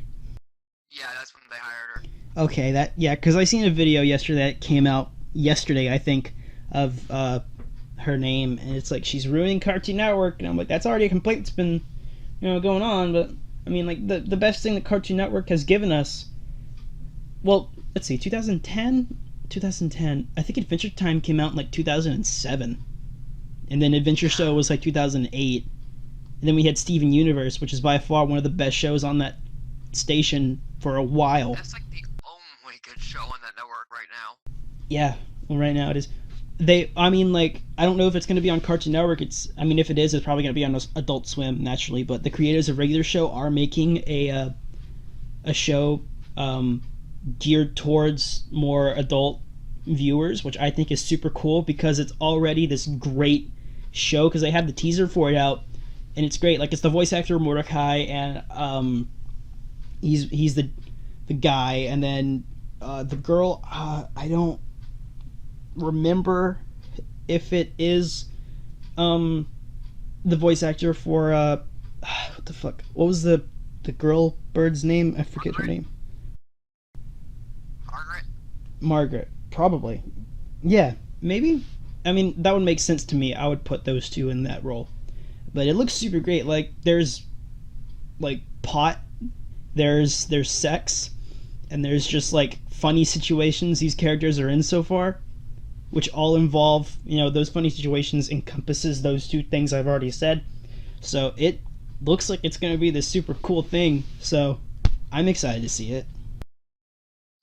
Yeah, that's when they hired her. Okay, because I seen a video yesterday that came out yesterday, I think, of her name, and it's like she's ruining Cartoon Network, and I'm like, that's already a complaint that's been going on. But I mean, like the best thing that Cartoon Network has given us. Well, let's see, 2010. I think Adventure Time came out in like 2007, and then Adventure Show was like 2008, and then we had Steven Universe, which is by far one of the best shows on that station for a while. That's like the only good show on that network right now. Yeah, well, right now it is. I mean, like, I don't know if it's going to be on Cartoon Network. If it is, it's probably going to be on Adult Swim naturally. But the creators of regular show are making a show geared towards more adult viewers, which I think is super cool because it's already this great show. Because they have the teaser for it out, and it's great. Like, it's the voice actor Mordecai, and he's the guy, and then the girl. I don't remember if it is the voice actor for what the fuck, what was the girl bird's name? I forget her name. Margaret, probably. Yeah, maybe. I mean, that would make sense to me. I would put those two in that role. But it looks super great. Like, there's like pot, there's sex, and there's just like funny situations these characters are in so far, which all involve, those funny situations encompasses those two things I've already said. So it looks like it's going to be this super cool thing. So I'm excited to see it.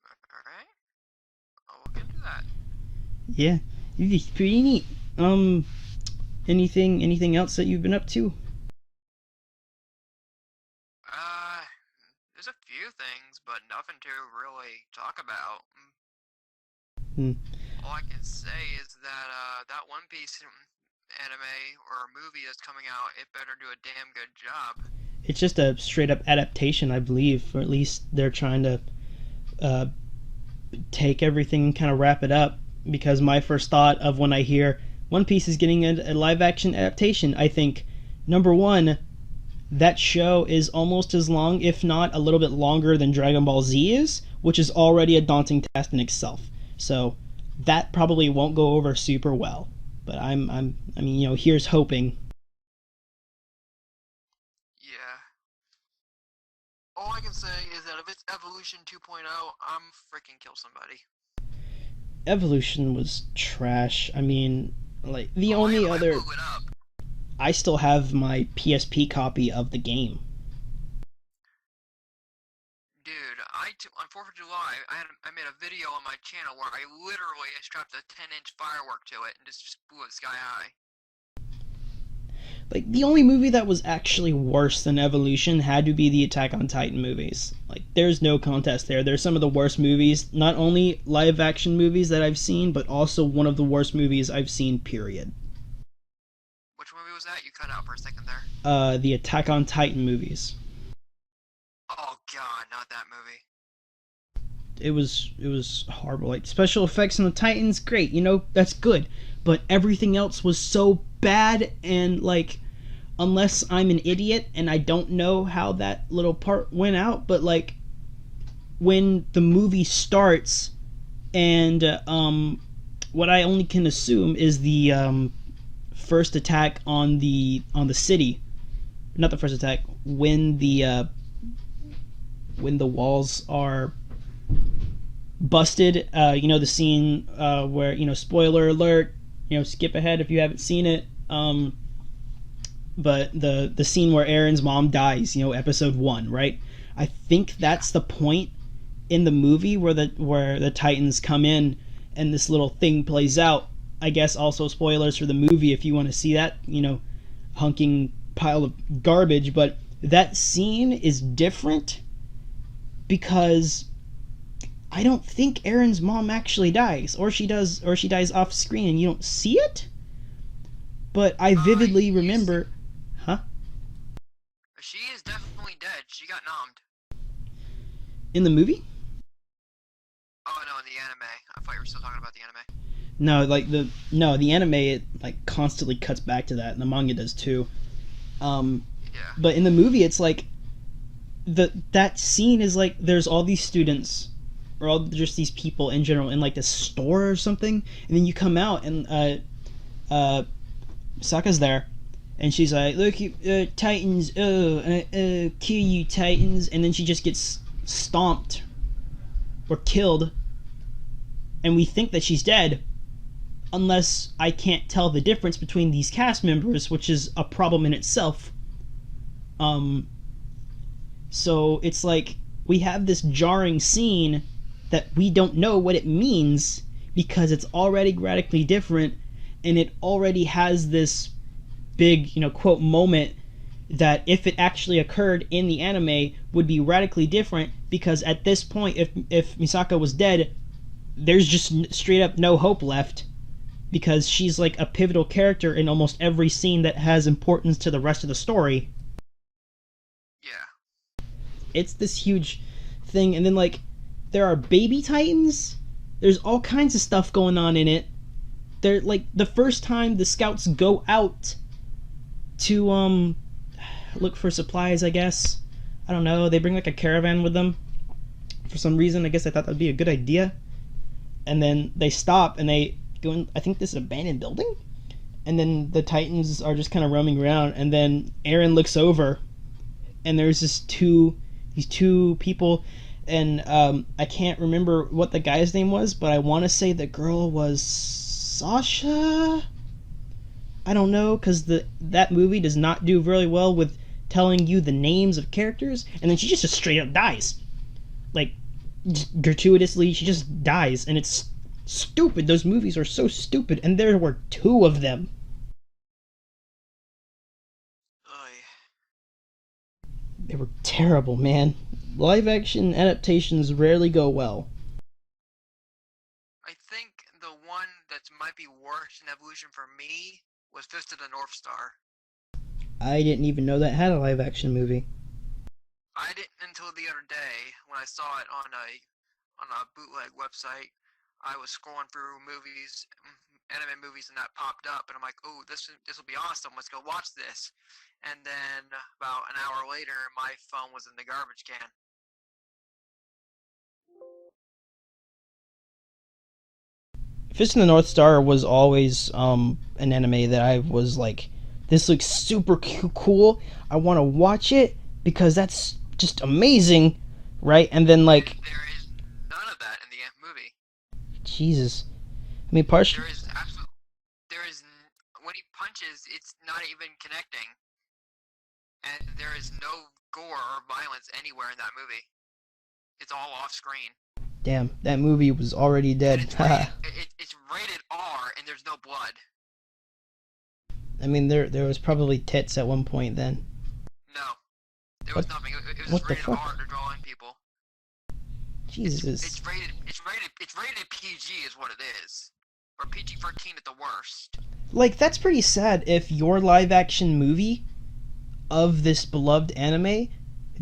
Alright. I'll look into that. Yeah, it's pretty neat. Anything else that you've been up to? There's a few things, but nothing to really talk about. All I can say is that that One Piece anime or movie that's coming out, it better do a damn good job. It's just a straight up adaptation, I believe, or at least they're trying to take everything and kind of wrap it up. Because my first thought of when I hear One Piece is getting a live action adaptation, I think, number one, that show is almost as long, if not a little bit longer, than Dragon Ball Z is, which is already a daunting task in itself. So that probably won't go over super well. But I mean, here's hoping. Yeah. All I can say is that if it's Evolution 2.0, I'm freaking kill somebody. Evolution was trash. I mean, like, the only other... I still have my PSP copy of the game. Dude, on 4th of July, I made a video on my channel where I literally strapped a 10-inch firework to it and just blew it sky high. Like, the only movie that was actually worse than Evolution had to be the Attack on Titan movies. Like, there's no contest there. They're some of the worst movies, not only live-action movies that I've seen, but also one of the worst movies I've seen, period. Which movie was that? You cut out for a second there. The Attack on Titan movies. Oh god, not that movie. It was horrible. Like, special effects on the Titans, great, that's good. But everything else was so bad, and like, unless I'm an idiot and I don't know how that little part went out, but like, when the movie starts, and what I only can assume is the first attack on the city, not the first attack, when the walls are busted, the scene where, spoiler alert, skip ahead if you haven't seen it, but the scene where Aaron's mom dies, episode 1, right? I think that's the point in the movie where the Titans come in and this little thing plays out. I guess also spoilers for the movie if you want to see that, hunking pile of garbage, but that scene is different because I don't think Aaron's mom actually dies, or she dies off screen and you don't see it. But I vividly remember, She is definitely dead. She got nommed. In the movie? Oh no, in the anime. I thought you were still talking about the anime. No, the anime, it like constantly cuts back to that, and the manga does too. Yeah. But in the movie, it's like that scene is like there's all these students, or all just these people in general in like this store or something, and then you come out and Sokka's there, and she's like, "Look, Titans, kill you, Titans," and then she just gets stomped or killed, and we think that she's dead, unless I can't tell the difference between these cast members, which is a problem in itself. So it's like we have this jarring scene that we don't know what it means because it's already radically different, and it already has this big, quote moment that if it actually occurred in the anime would be radically different, because at this point, if Misaka was dead, there's just straight up no hope left, because she's like a pivotal character in almost every scene that has importance to the rest of the story. Yeah. It's this huge thing, and then like there are baby Titans. There's all kinds of stuff going on in it. They're like the first time the scouts go out to look for supplies, I guess. I don't know. They bring like a caravan with them. For some reason, I guess I thought that'd be a good idea. And then they stop and they go in, I think this is an abandoned building. And then the Titans are just kind of roaming around, and then Eren looks over and there's these two people, and I can't remember what the guy's name was, but I want to say the girl was Sasha. I don't know, because that movie does not do very well with telling you the names of characters, and then she just straight up dies. Like, just gratuitously, she just dies, and it's stupid. Those movies are so stupid, and there were 2 of them. They were terrible, man. Live action adaptations rarely go well. I think the one that might be worse in evolution for me was Fist of the North Star. I didn't even know that had a live action movie. I didn't until the other day when I saw it on a bootleg website. I was scrolling through movies, anime movies, and that popped up, and I'm like, "Oh, this will be awesome. Let's go watch this." And then about an hour later, my phone was in the garbage can. Fist of the North Star was always an anime that I was like, this looks super cool. I want to watch it because that's just amazing, right? And then like, there is none of that in the movie. Jesus, I mean, partially. There is when he punches, it's not even connecting, and there is no gore or violence anywhere in that movie. It's all off screen. Damn, that movie was already dead. It's rated R, and there's no blood. I mean, there was probably tits at one point then. No, there was nothing. It was rated R to draw in people. Jesus. It's rated PG is what it is, or PG-13 at the worst. Like, that's pretty sad if your live action movie of this beloved anime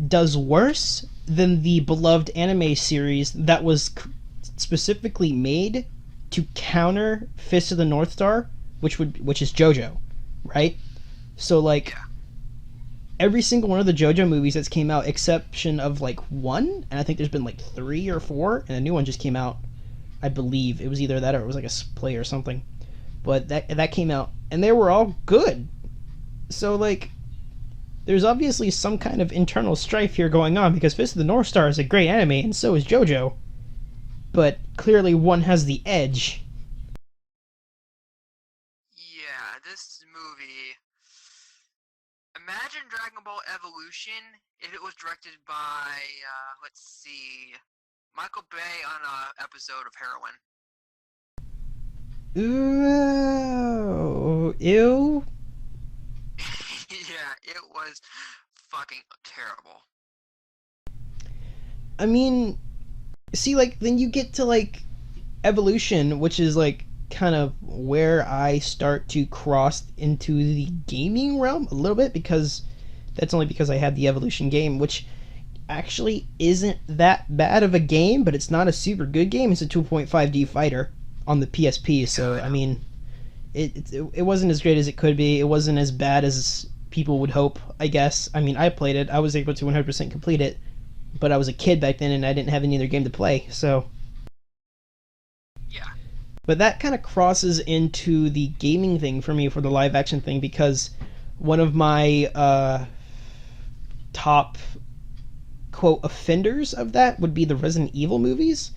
does worse than the beloved anime series that was specifically made to counter Fist of the North Star, which is JoJo, right? So like, every single one of the JoJo movies that's came out, exception of like 1, and I think there's been like 3 or 4, and a new one just came out. I believe it was either that or it was like a play or something, but that came out, and they were all good. So like, there's obviously some kind of internal strife here going on, because Fist of the North Star is a great anime, and so is JoJo. But clearly one has the edge. Yeah, this movie... Imagine Dragon Ball Evolution if it was directed by, let's see, Michael Bay on an episode of Heroin. Ooh, ew. Yeah, it was fucking terrible. I mean, see, like, then you get to, like, Evolution, which is, like, kind of where I start to cross into the gaming realm a little bit, because that's only because I had the Evolution game, which actually isn't that bad of a game, but it's not a super good game. It's a 2.5D fighter on the PSP, so, I mean, it wasn't as great as it could be. It wasn't as bad as people would hope, I guess. I mean, I played it. I was able to 100% complete it, but I was a kid back then, and I didn't have any other game to play, so... Yeah. But that kind of crosses into the gaming thing for me for the live action thing, because one of my top quote offenders of that would be the Resident Evil movies.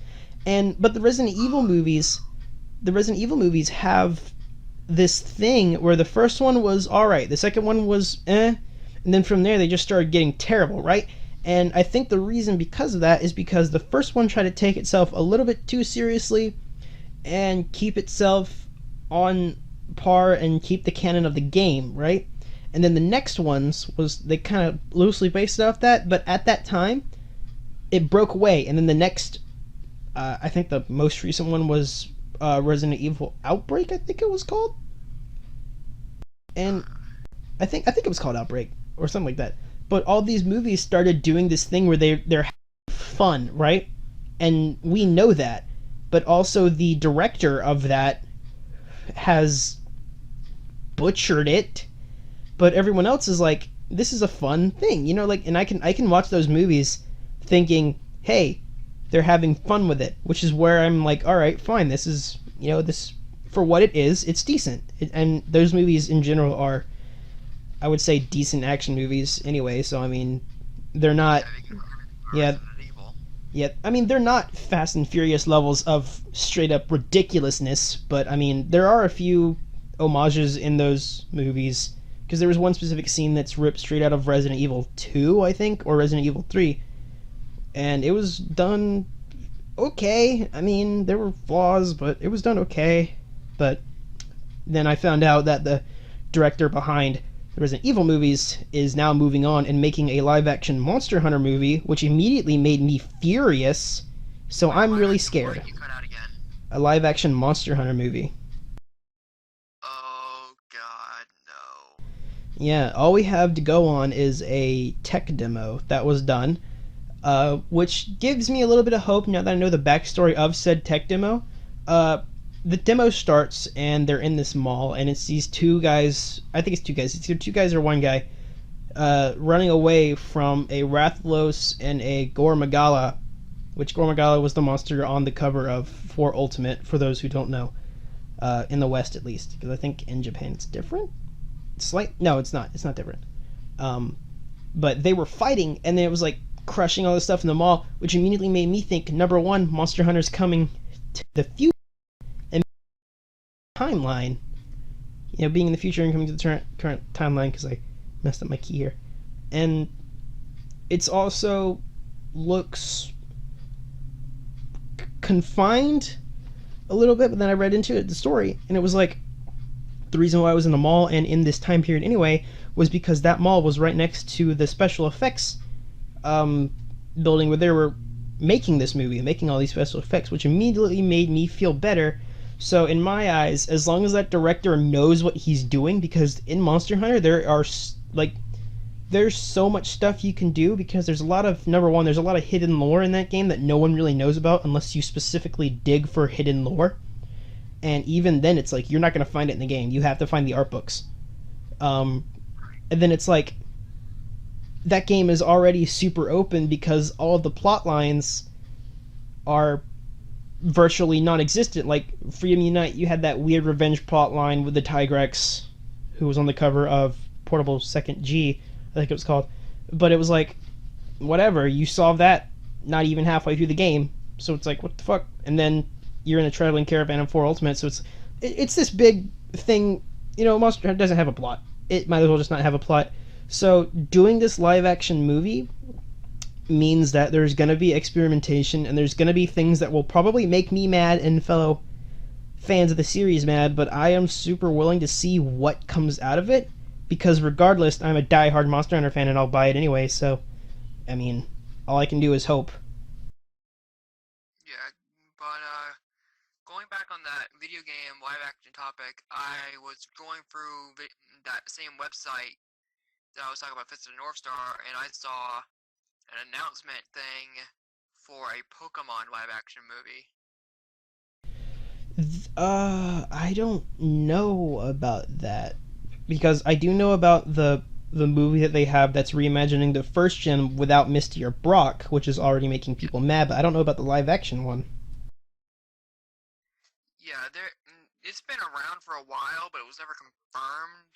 And but the Resident Evil movies have this thing where the first one was all right, the second one was and then from there they just started getting terrible, right? And I think the reason because of that is because the first one tried to take itself a little bit too seriously and keep itself on par and keep the canon of the game, right? And then the next ones was they kind of loosely based it off that, but at that time it broke away. And then the next, I think the most recent one was Resident Evil Outbreak, I think it was called, and I think it was called Outbreak or something like that. But all these movies started doing this thing where they're fun, right? And we know that, but also the director of that has butchered it. But everyone else is like, this is a fun thing, like, and I can watch those movies thinking, hey, they're having fun with it, which is where I'm like, all right, fine, this is, this for what it is, it's decent. And those movies in general are, I would say, decent action movies anyway. So I mean, they're not, yeah, yeah. I mean, they're not Fast and Furious levels of straight up ridiculousness, but I mean, there are a few homages in those movies because there was one specific scene that's ripped straight out of Resident Evil 2, I think, or Resident Evil 3, and it was done okay. I mean, there were flaws, but it was done okay. But then I found out that the director behind the Resident Evil movies is now moving on and making a live-action Monster Hunter movie, which immediately made me furious. So I'm really scared. You cut out again. A live-action Monster Hunter movie. Oh God, no. Yeah, all we have to go on is a tech demo that was done, which gives me a little bit of hope now that I know the backstory of said tech demo. The demo starts and they're in this mall, and it's these two guys. I think it's two guys. It's either two guys or one guy running away from a Rathlos and a Gore Magala, which Gore Magala was the monster on the cover of 4 Ultimate, for those who don't know, in the West at least, because I think in Japan it's different. No, it's not. It's not different. But they were fighting, and then it was like crushing all this stuff in the mall, which immediately made me think, number one, Monster Hunter's coming to the future and timeline. Being in the future and coming to the current timeline, because I messed up my key here. And it's also looks confined a little bit, but then I read into it, the story, and it was like, the reason why I was in the mall and in this time period anyway was because that mall was right next to the special effects building where they were making this movie and making all these special effects, which immediately made me feel better. So in my eyes, as long as that director knows what he's doing, because in Monster Hunter there's so much stuff you can do, because there's a lot of, number one, there's a lot of hidden lore in that game that no one really knows about unless you specifically dig for hidden lore. And even then, it's like, you're not going to find it in the game. You have to find the art books. And then it's like, that game is already super open because all of the plot lines are virtually non-existent. Like, Freedom Unite, you had that weird revenge plot line with the Tigrex, who was on the cover of Portable Second G, I think it was called. But it was like, whatever, you solve that not even halfway through the game. So it's like, what the fuck? And then you're in a traveling caravan of 4 Ultimate, so it's this big thing. Monster Hunter doesn't have a plot. It might as well just not have a plot. So doing this live action movie means that there's going to be experimentation, and there's going to be things that will probably make me mad and fellow fans of the series mad, but I am super willing to see what comes out of it, because regardless, I'm a diehard Monster Hunter fan and I'll buy it anyway. So I mean, all I can do is hope. Yeah, but going back on that video game live action topic, I was going through that same website that I was talking about, Fist of the North Star, and I saw an announcement thing for a Pokemon live action movie. I don't know about that, because I do know about the movie that they have that's reimagining the first gen without Misty or Brock, which is already making people mad, but I don't know about the live action one. Yeah, it's been around for a while, but it was never confirmed.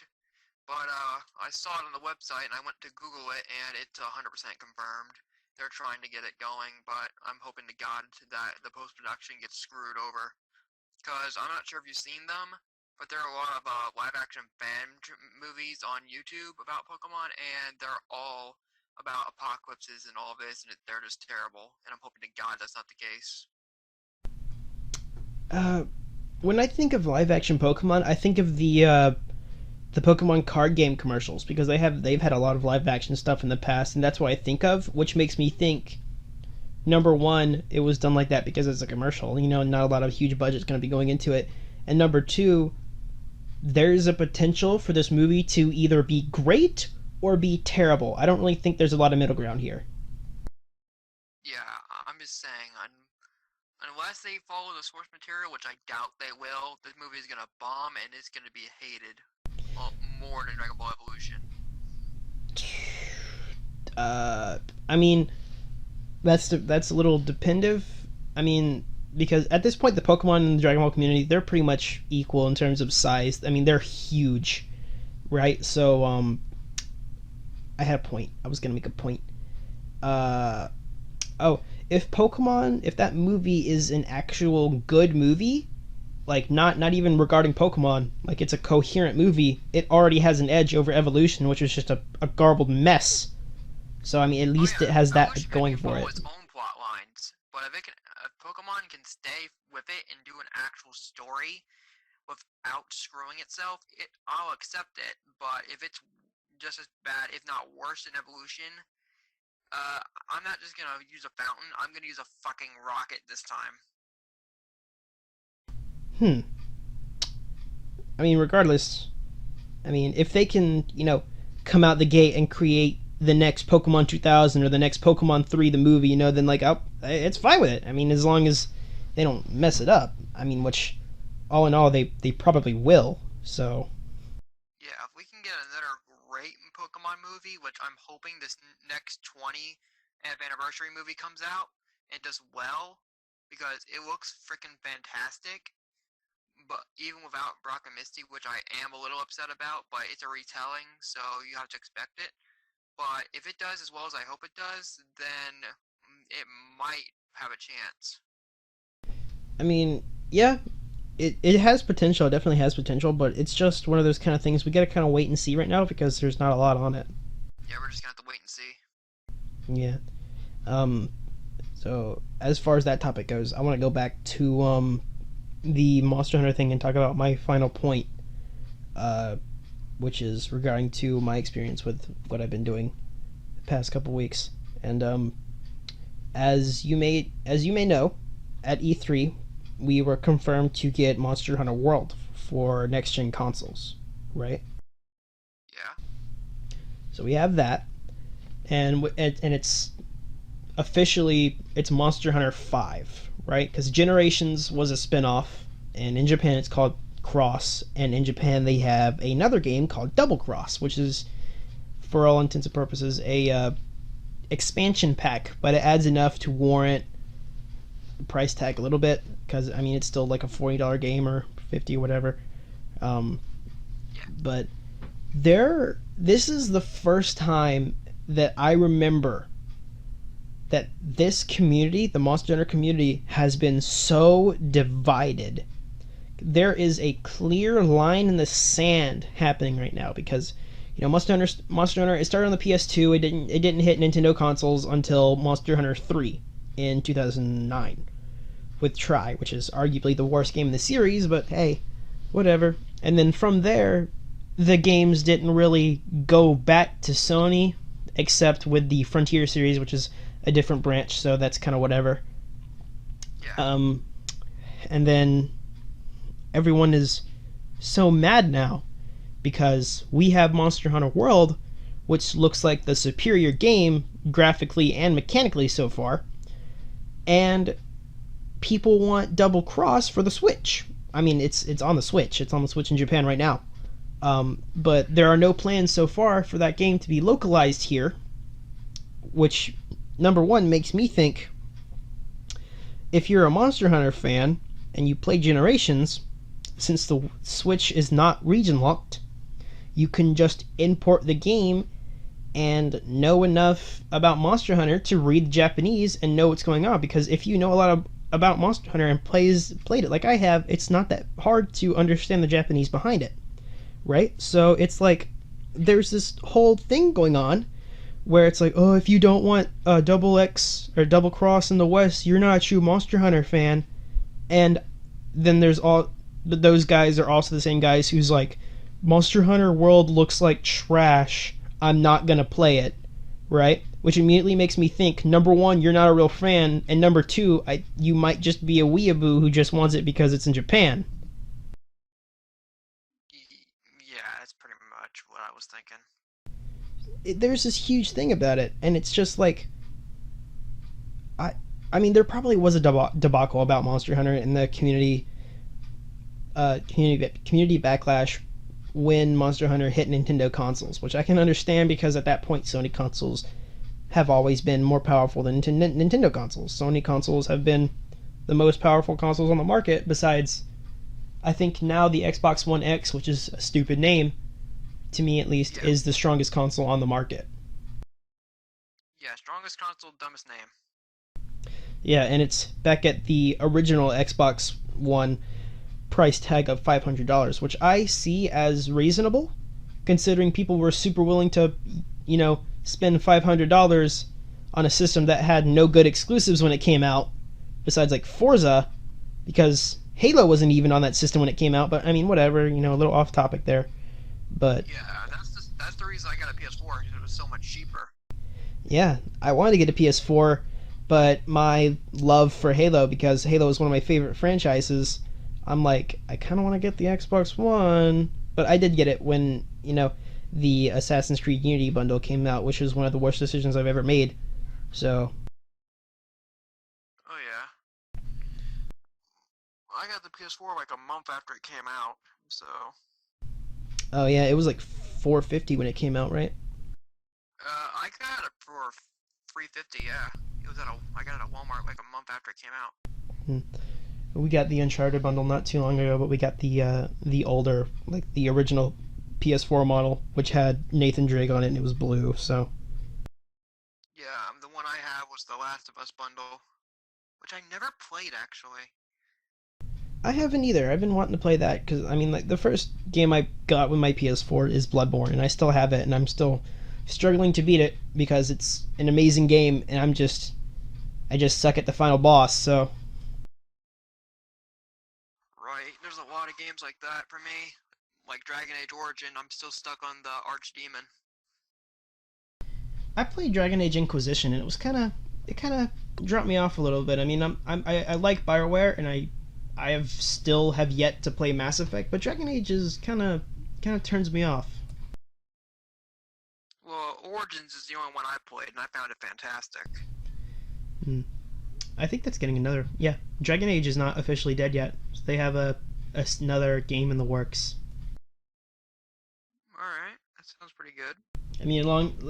But I saw it on the website and I went to Google it and it's 100% confirmed. They're trying to get it going, but I'm hoping to God that the post-production gets screwed over. Because I'm not sure if you've seen them, but there are a lot of live-action movies on YouTube about Pokemon, and they're all about apocalypses and all this, and they're just terrible. And I'm hoping to God that's not the case. When I think of live action Pokemon, I think of the Pokemon card game commercials because they've had a lot of live action stuff in the past, and that's what I think of, which makes me think number one, it was done like that because it's a commercial, not a lot of huge budget's going to be going into it, and number two, there's a potential for this movie to either be great or be terrible. I don't really think there's a lot of middle ground here. Yeah, I'm just saying, unless they follow the source material, which I doubt they will, this movie is gonna bomb and it's gonna be hated. Well, more than Dragon Ball Evolution. I mean, that's a little dependent. I mean, because at this point, the Pokemon in the Dragon Ball community, they're pretty much equal in terms of size. I mean, they're huge, right? So, I had a point. I was gonna make a point. If that movie is an actual good movie, like not even regarding Pokemon, like it's a coherent movie, it already has an edge over Evolution, which was just a garbled mess. So I mean, at least it has that going for it. Its own plot lines, but if Pokemon can stay with it and do an actual story without screwing itself, I'll accept it. But if it's just as bad, if not worse than Evolution, I'm not just gonna use a fountain. I'm gonna use a fucking rocket this time. I mean, regardless, I mean, if they can, come out the gate and create the next Pokemon 2000 or the next Pokemon 3, the movie, then like, it's fine with it. I mean, as long as they don't mess it up. I mean, which, all in all, they probably will. So. Yeah, if we can get another great Pokemon movie, which I'm hoping this next 20th anniversary movie comes out and does well, because it looks freaking fantastic. But even without Brock and Misty, which I am a little upset about, but it's a retelling, so you have to expect it. But if it does as well as I hope it does, then it might have a chance. I mean, yeah, it has potential. It definitely has potential, but it's just one of those kind of things we gotta kind of wait and see right now because there's not a lot on it. Yeah, we're just gonna have to wait and see. Yeah. So as far as that topic goes, I want to go back to the Monster Hunter thing and talk about my final point, which is regarding to my experience with what I've been doing the past couple weeks. And as you may know, at E3 we were confirmed to get Monster Hunter World for next gen consoles, right? Yeah. So we have that, and it's officially it's Monster Hunter 5, right? Because Generations was a spin-off, and in Japan it's called Cross, and in Japan they have another game called Double Cross, which is, for all intents and purposes, a expansion pack, but it adds enough to warrant the price tag a little bit, because I mean it's still like a $40 game or $50 or whatever. But this is the first time that I remember that this community, the Monster Hunter community, has been so divided. There is a clear line in the sand happening right now because, Monster Hunter, it started on the PS2. It didn't hit Nintendo consoles until Monster Hunter 3 in 2009 with Tri, which is arguably the worst game in the series, but hey, whatever. And then from there, the games didn't really go back to Sony, except with the Frontier series, which is a different branch, so that's kind of whatever. Yeah. And then everyone is so mad now because we have Monster Hunter World, which looks like the superior game graphically and mechanically so far, and people want Double Cross for the Switch. I mean, it's on the Switch. It's on the Switch in Japan right now. But there are no plans so far for that game to be localized here, which, number one, makes me think, if you're a Monster Hunter fan and you play Generations, since the Switch is not region locked, you can just import the game and know enough about Monster Hunter to read Japanese and know what's going on. Because if you know a lot about Monster Hunter and played it like I have, it's not that hard to understand the Japanese behind it, right? So it's like there's this whole thing going on where it's like, oh, if you don't want double X or double cross in the West, you're not a true Monster Hunter fan. And then there's all those guys are also the same guys who's like, Monster Hunter World looks like trash. I'm not gonna play it, right? Which immediately makes me think: number one, you're not a real fan, and number two, you might just be a weeaboo who just wants it because it's in Japan. Yeah, that's pretty much what I was thinking. There's this huge thing about it, and it's just like, I, I mean, there probably was a debacle about Monster Hunter in the community backlash when Monster Hunter hit Nintendo consoles, which I can understand because at that point Sony consoles have always been more powerful than Nintendo consoles. Sony consoles have been the most powerful consoles on the market, besides, I think now the Xbox One X, which is a stupid name, to me at least, Yeah. is the strongest console on the market. Yeah, strongest console, dumbest name. Yeah, and it's back at the original Xbox One price tag of $500, which I see as reasonable, considering people were super willing to, spend $500 on a system that had no good exclusives when it came out, besides like Forza, because Halo wasn't even on that system when it came out. But I mean, whatever, a little off topic there. But Yeah, that's the reason I got a PS4, because it was so much cheaper. yeah, I wanted to get a PS4, but my love for Halo, because Halo is one of my favorite franchises, I'm like, I kind of want to get the Xbox One. But I did get it when, the Assassin's Creed Unity bundle came out, which was one of the worst decisions I've ever made. So, Oh yeah, I got the PS4 like a month after it came out, so oh yeah, it was like 450 when it came out, right? I got it for 350. Yeah, I got it at Walmart like a month after it came out. Hmm. We got the Uncharted bundle not too long ago, but we got the older, like the original PS4 model, which had Nathan Drake on it, and it was blue. So Yeah, the one I have was the Last of Us bundle, which I never played actually. I haven't either. I've been wanting to play that because I mean, like the first game I got with my PS4 is Bloodborne, and I still have it, and I'm still struggling to beat it because it's an amazing game, and I just suck at the final boss. So Right, there's a lot of games like that for me. Like Dragon Age Origin, I'm still stuck on the Archdemon. I played Dragon Age Inquisition, and it kind of dropped me off a little bit. I mean, I like Bioware, and I have yet to play Mass Effect, but Dragon Age is kind of turns me off. Well, Origins is the only one I played, and I found it fantastic. Hmm. I think that's getting another. Yeah, Dragon Age is not officially dead yet. So they have another game in the works. Alright, that sounds pretty good. I mean,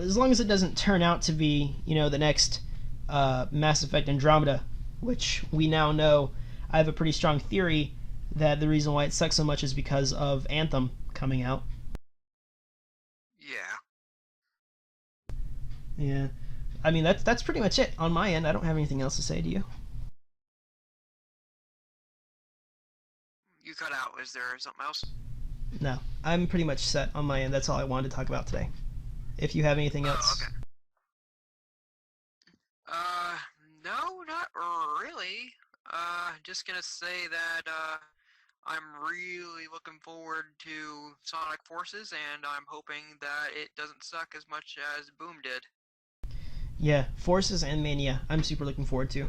as long as it doesn't turn out to be, the next Mass Effect Andromeda, which we now know. I have a pretty strong theory that the reason why it sucks so much is because of Anthem coming out. Yeah. Yeah, I mean that's pretty much it on my end. I don't have anything else to say to you. You cut out. Is there something else? No, I'm pretty much set on my end. That's all I wanted to talk about today. If you have anything Oh, else, okay. Uh, no, not really. Just gonna say that, I'm really looking forward to Sonic Forces, and I'm hoping that it doesn't suck as much as Boom did. yeah, Forces and Mania, I'm super looking forward to.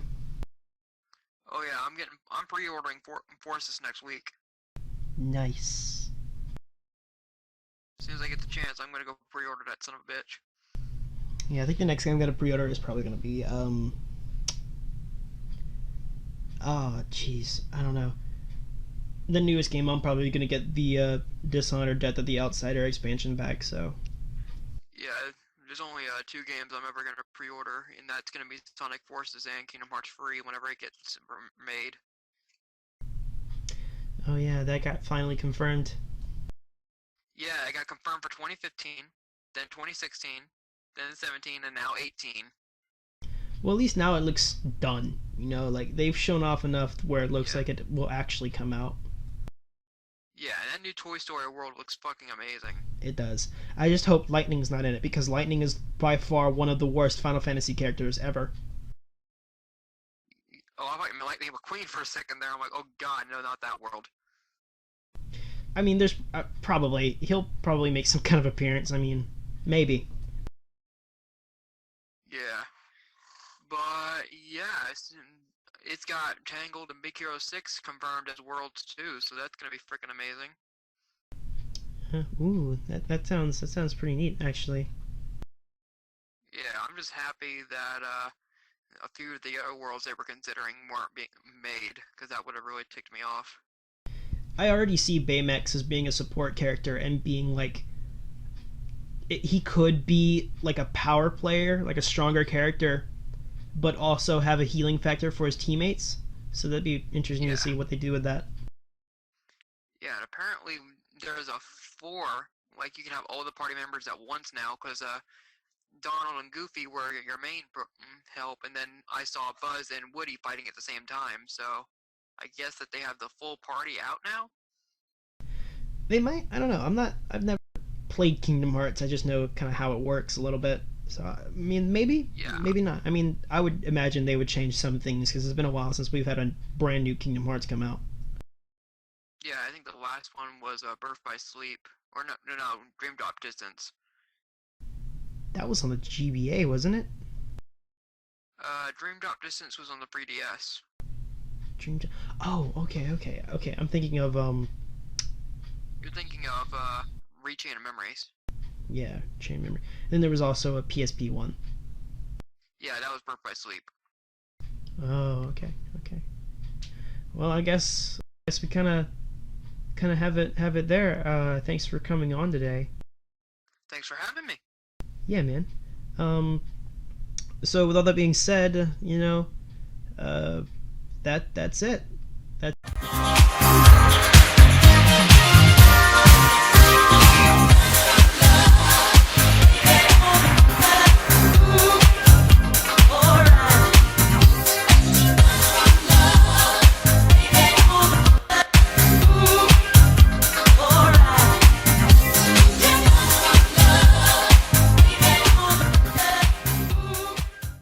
Oh yeah, I'm pre-ordering Forces next week. Nice. As soon as I get the chance, I'm gonna go pre-order that son of a bitch. Yeah, I think the next game I'm gonna pre-order is probably gonna be oh jeez, I don't know. The newest game I'm probably gonna get the Dishonored Death of the Outsider expansion pack. So Yeah, there's only two games I'm ever gonna pre-order, and that's gonna be Sonic Forces and Kingdom Hearts 3 whenever it gets made. oh yeah, that got finally confirmed. Yeah, it got confirmed for 2015, then 2016, then 17, and now 18. Well, at least now it looks done. Like they've shown off enough where it looks Yeah. like it will actually come out. Yeah, and that new Toy Story world looks fucking amazing. It does. I just hope Lightning's not in it because Lightning is by far one of the worst Final Fantasy characters ever. Oh, I thought you meant Lightning McQueen for a second there. I'm like, oh god, no, not that world. I mean, there's he'll probably make some kind of appearance. I mean, maybe. Yeah. But, yeah, it's got Tangled and Big Hero 6 confirmed as worlds too, so that's gonna be freaking amazing. Ooh, that sounds pretty neat, actually. Yeah, I'm just happy that a few of the other worlds they were considering weren't being made, because that would have really ticked me off. I already see Baymax as being a support character and being like he could be like a power player, like a stronger character, but also have a healing factor for his teammates. So that'd be interesting Yeah. to see what they do with that. Yeah, and apparently there's a 4, like you can have all the party members at once now, because Donald and Goofy were your main help, and then I saw Buzz and Woody fighting at the same time, so I guess that they have the full party out now? They might. I don't know. I've never played Kingdom Hearts. I just know kind of how it works a little bit. So I mean, maybe, Yeah. maybe not. I mean, I would imagine they would change some things because it's been a while since we've had a brand new Kingdom Hearts come out. Yeah, I think the last one was Birth by Sleep, or no, Dream Drop Distance. That was on the GBA, wasn't it? Dream Drop Distance was on the 3DS. Dream. Oh, okay. I'm thinking of You're thinking of Rechain of Memories. yeah, Chain Memory. Then there was also a PSP one. Yeah, that was Birth by Sleep. Oh, okay. Well, I guess we kind of have it there. Thanks for coming on today. Thanks for having me. Yeah, man. So with all that being said, that's it. That